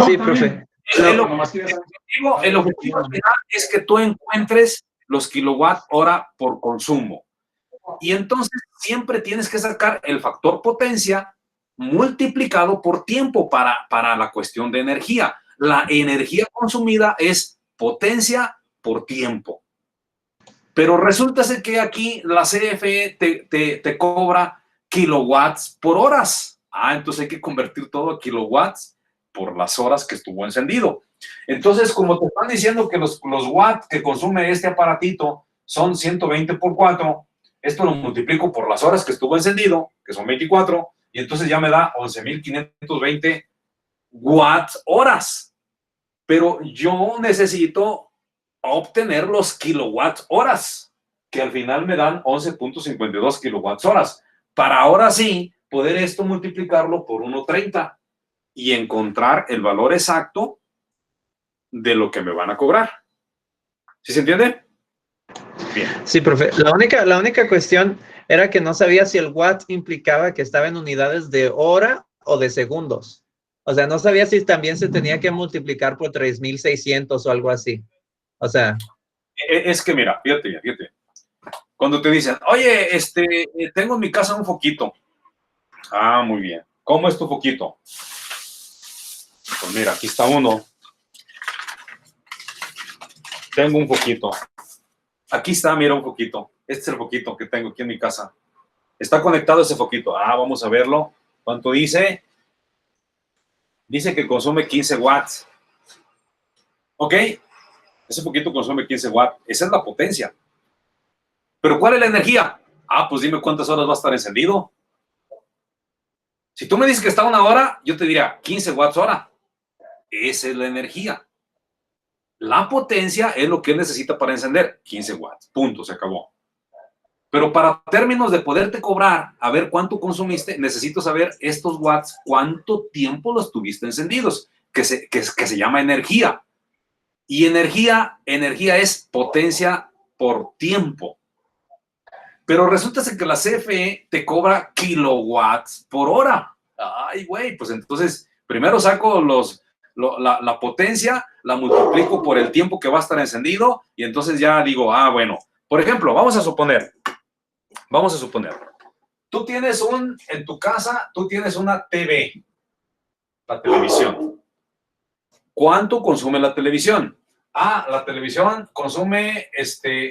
Sí, profe. El objetivo final es que tú encuentres los kilowatt hora por consumo. Y entonces siempre tienes que sacar el factor potencia multiplicado por tiempo para la cuestión de energía. La energía consumida es potencia por tiempo. Pero resulta ser que aquí la CFE te cobra kilowatts por horas. Entonces hay que convertir todo a kilowatts por las horas que estuvo encendido. Entonces, como te están diciendo que los watts que consume este aparatito son 120 por 4, esto lo multiplico por las horas que estuvo encendido, que son 24, y entonces ya me da 11.520 watts horas. Pero yo necesito obtener los kilowatts horas, que al final me dan 11.52 kilowatts horas, para ahora sí poder esto multiplicarlo por 1.30 y encontrar el valor exacto de lo que me van a cobrar. ¿Sí se entiende? Bien. Sí, profe. La única cuestión era que no sabía si el watt implicaba que estaba en unidades de hora o de segundos. O sea, no sabía si también se tenía que multiplicar por 3.600 o algo así. O sea. Es que mira, fíjate. Cuando te dicen, oye, tengo en mi casa un foquito. Muy bien. ¿Cómo es tu foquito? Pues mira, aquí está uno. Tengo un foquito. Aquí está, mira un foquito. Este es el foquito que tengo aquí en mi casa. Está conectado ese foquito. Vamos a verlo. ¿Cuánto dice? Dice que consume 15 watts. ¿Ok? Ese foquito consume 15 watts. Esa es la potencia. ¿Pero cuál es la energía? Pues dime cuántas horas va a estar encendido. Si tú me dices que está 1 hora, yo te diría 15 watts hora. Esa es la energía. La potencia es lo que él necesita para encender. 15 watts. Punto. Se acabó. Pero para términos de poderte cobrar, a ver cuánto consumiste, necesito saber estos watts, cuánto tiempo los tuviste encendidos, que se llama energía. Y energía es potencia por tiempo. Pero resulta que la CFE te cobra kilowatts por hora. Ay, güey, pues entonces primero saco la potencia, la multiplico por el tiempo que va a estar encendido y entonces ya digo, bueno, por ejemplo, vamos a suponer, tú tienes en tu casa, tú tienes una TV, la televisión. ¿Cuánto consume la televisión? La televisión consume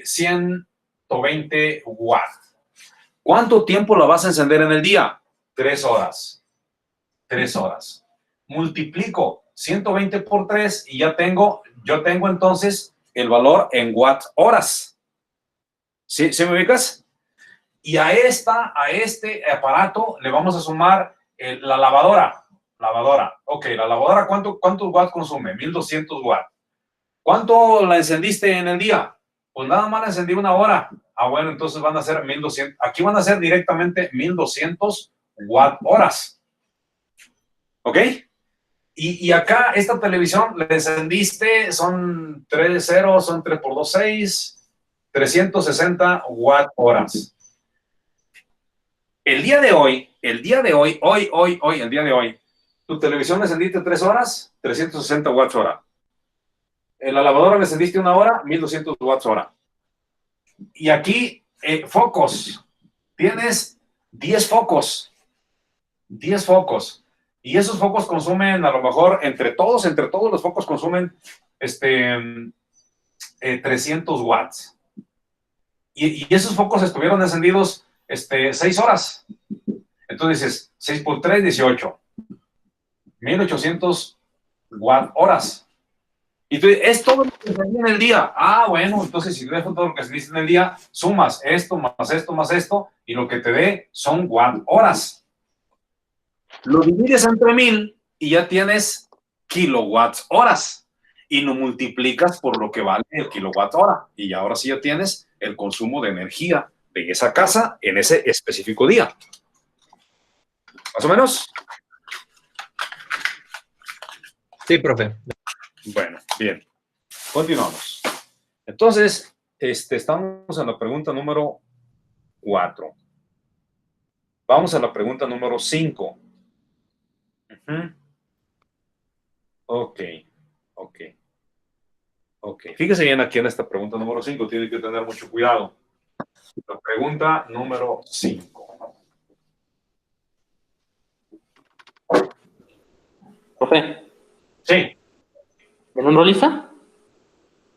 120 watts. ¿Cuánto tiempo la vas a encender en el día? 3 horas. 3 horas. Multiplico 120 por 3 y yo tengo entonces el valor en watt horas. ¿Sí me ubicas? Y a este aparato le vamos a sumar la lavadora. Ok, la lavadora, ¿cuántos watts consume? 1200 watts. ¿Cuánto la encendiste en el día? Pues nada más la encendí 1 hora. Bueno, entonces van a ser 1200. Aquí van a ser directamente 1200 watt horas. ¿Ok? Y acá, esta televisión la encendiste, son 3 ceros, son 3 por 2, 6, 360 watt horas. El día de hoy, tu televisión la encendiste 3 horas, 360 watts hora. En la lavadora la encendiste 1 hora, 1200 watts hora. Y aquí, focos. Tienes 10 focos. 10 focos. Y esos focos consumen, a lo mejor, entre todos los focos consumen 300 watts. Y esos focos estuvieron encendidos 6 horas. Entonces dices, 6 por 3, 18. 1800 watt horas. Y tú dices, es todo lo que encendí en el día. Bueno, entonces si dejo todo lo que encendiste en el día, sumas esto, más esto, más esto, y lo que te dé son watt horas. Lo divides entre 1000 y ya tienes kilowatts horas. Y lo multiplicas por lo que vale el kilowatt hora. Y ahora sí ya tienes el consumo de energía de esa casa en ese específico día. ¿Más o menos? Sí, profe. Bueno, bien. Continuamos. Entonces, estamos en la pregunta número 4. Vamos a la pregunta número 5. Ok. Fíjese bien aquí en esta pregunta número 5. Tiene que tener mucho cuidado. La pregunta número 5. Profe, Sí. ¿el número lista?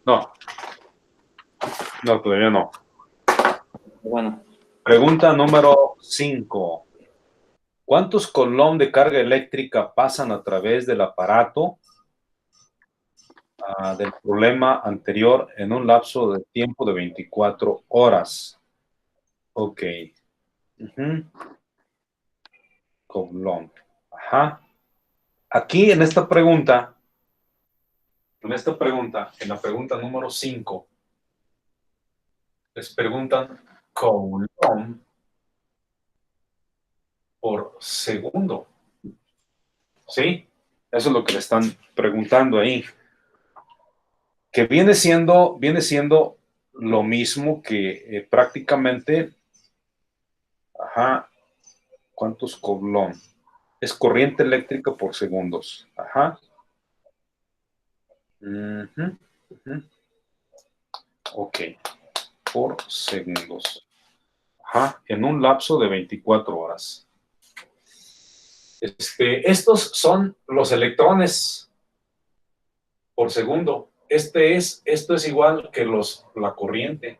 No, todavía no. Bueno. Pregunta número 5. ¿Cuántos coulomb de carga eléctrica pasan a través del aparato del problema anterior en un lapso de tiempo de 24 horas? Ok. Coulomb. Ajá. Aquí en esta pregunta, en la pregunta número 5, les preguntan coulomb por segundo. ¿Sí? Eso es lo que le están preguntando ahí. Que viene siendo lo mismo que prácticamente, ajá, ¿cuántos coulomb? Es corriente eléctrica por segundos. Ajá. Ok. Por segundos. Ajá. En un lapso de 24 horas. Estos son los electrones por segundo. Esto es igual que la corriente.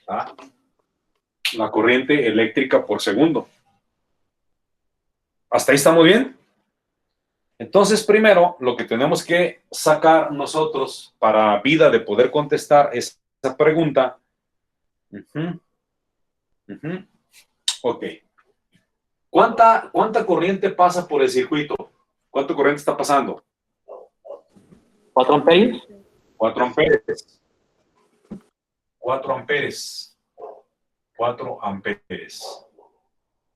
¿Ah? La corriente eléctrica por segundo. ¿Hasta ahí estamos bien? Entonces, primero, lo que tenemos que sacar nosotros para vida de poder contestar esa pregunta. Ok. ¿Cuánta corriente pasa por el circuito? ¿Cuánta corriente está pasando? 4 amperios. 4 amperes. 4 amperes. 4 amperes.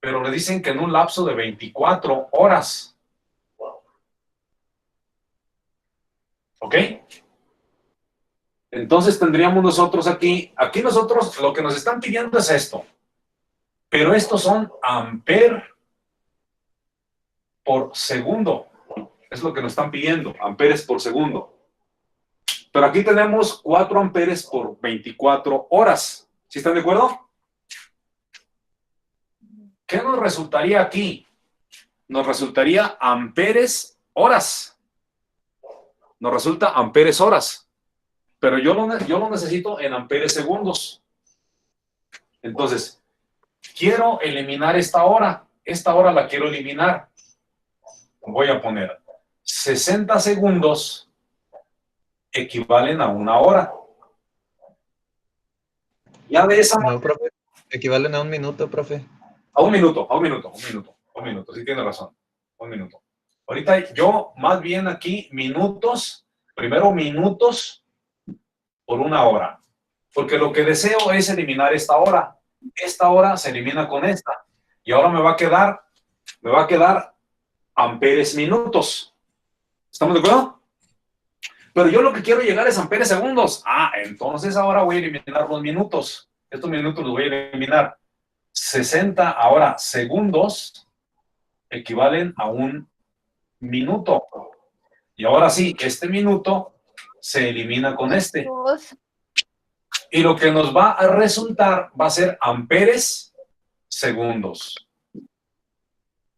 Pero le dicen que en un lapso de 24 horas. ¿Ok? Entonces tendríamos nosotros aquí nosotros lo que nos están pidiendo es esto. Pero estos son amperes por segundo. Es lo que nos están pidiendo, amperes por segundo. Pero aquí tenemos 4 amperes por 24 horas. ¿Sí están de acuerdo? ¿Qué nos resultaría aquí? Nos resultaría amperes horas. Nos resulta amperes horas. Pero yo lo necesito en amperes segundos. Entonces, quiero eliminar esta hora. Esta hora la quiero eliminar. Voy a poner 60 segundos equivalen a 1 hora. Ya de esa No, profe. Equivalen a 1 minuto, profe. A un minuto. Sí tiene razón. 1 minuto. Ahorita yo más bien aquí primero minutos por 1 hora. Porque lo que deseo es eliminar esta hora. Esta hora se elimina con esta. Y ahora me va a quedar amperes minutos. ¿Estamos de acuerdo? Pero yo lo que quiero llegar es amperes segundos. Entonces ahora voy a eliminar los minutos. Estos minutos los voy a eliminar. 60 ahora segundos equivalen a 1 minuto. Y ahora sí, este minuto se elimina con este. Y lo que nos va a resultar va a ser amperes segundos.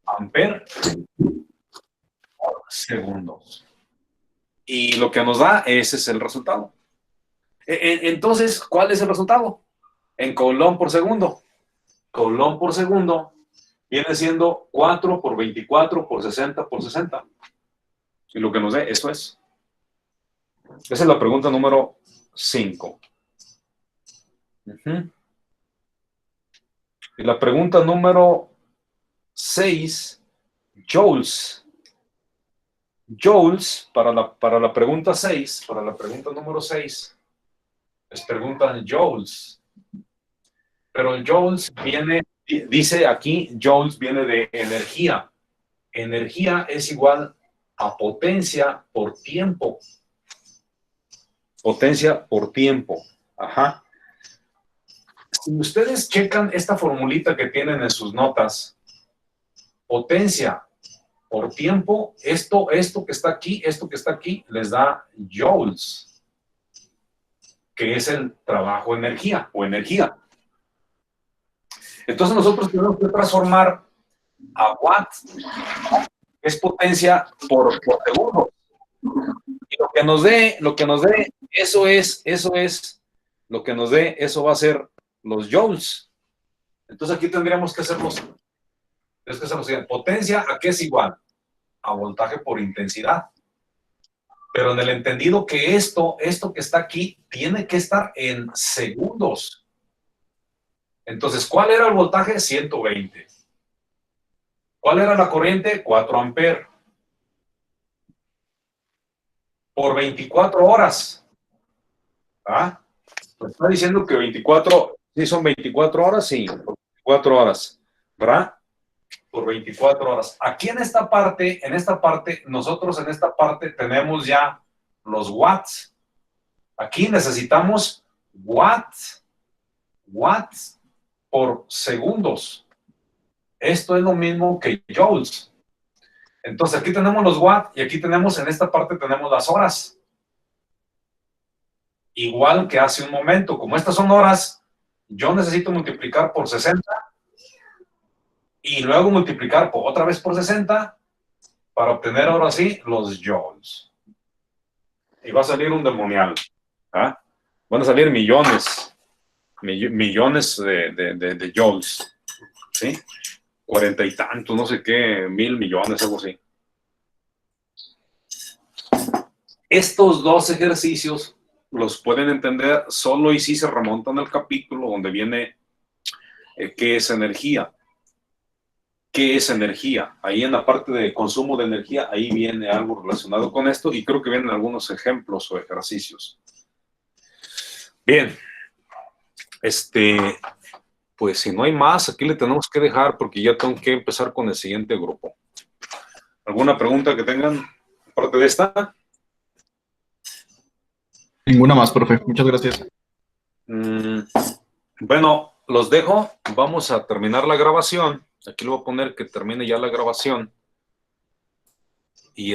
Amper segundos. Y lo que nos da, ese es el resultado. Entonces, ¿cuál es el resultado? En coulomb por segundo. Coulomb por segundo viene siendo 4 por 24 por 60 por 60. Y lo que nos dé, eso es. Esa es la pregunta número 5. Y la pregunta número 6, joules. Joules, para la pregunta 6, para la pregunta número 6, les preguntan joules. Pero el joules dice aquí, joules viene de energía. Energía es igual a potencia por tiempo. Potencia por tiempo. Ajá. Si ustedes checan esta formulita que tienen en sus notas, potencia por tiempo, esto que está aquí, les da joules, que es el trabajo energía o energía. Entonces nosotros tenemos que transformar a watt, que es potencia por segundo. Y lo que nos dé, eso va a ser los joules. Entonces aquí tendríamos que hacer Es que se lo siguen. Potencia, ¿a qué es igual? A voltaje por intensidad. Pero en el entendido que esto que está aquí, tiene que estar en segundos. Entonces, ¿cuál era el voltaje? 120. ¿Cuál era la corriente? 4 amperes. Por 24 horas. ¿Ah? Me está diciendo que 24, sí son 24 horas, sí, por 24 horas, ¿verdad? Por 24 horas. Aquí en esta parte, nosotros en esta parte tenemos ya los watts. Aquí necesitamos watts por segundos. Esto es lo mismo que joules. Entonces aquí tenemos los watts y aquí tenemos, en esta parte tenemos las horas. Igual que hace un momento, como estas son horas, yo necesito multiplicar por 60 y luego multiplicar otra vez por 60 para obtener ahora sí los joules. Y va a salir un demonial. ¿Ah? Van a salir millones de joules. ¿Sí? 40 y tantos, no sé qué, 1000 millones, algo así. Estos dos ejercicios los pueden entender solo y si se remontan al capítulo donde viene qué es energía. ¿Qué es energía? Ahí en la parte de consumo de energía, ahí viene algo relacionado con esto y creo que vienen algunos ejemplos o ejercicios. Bien. Pues si no hay más, aquí le tenemos que dejar porque ya tengo que empezar con el siguiente grupo. ¿Alguna pregunta que tengan aparte de esta? Ninguna más, profe. Muchas gracias. Bueno, los dejo. Vamos a terminar la grabación. Aquí le voy a poner que termine ya la grabación. Y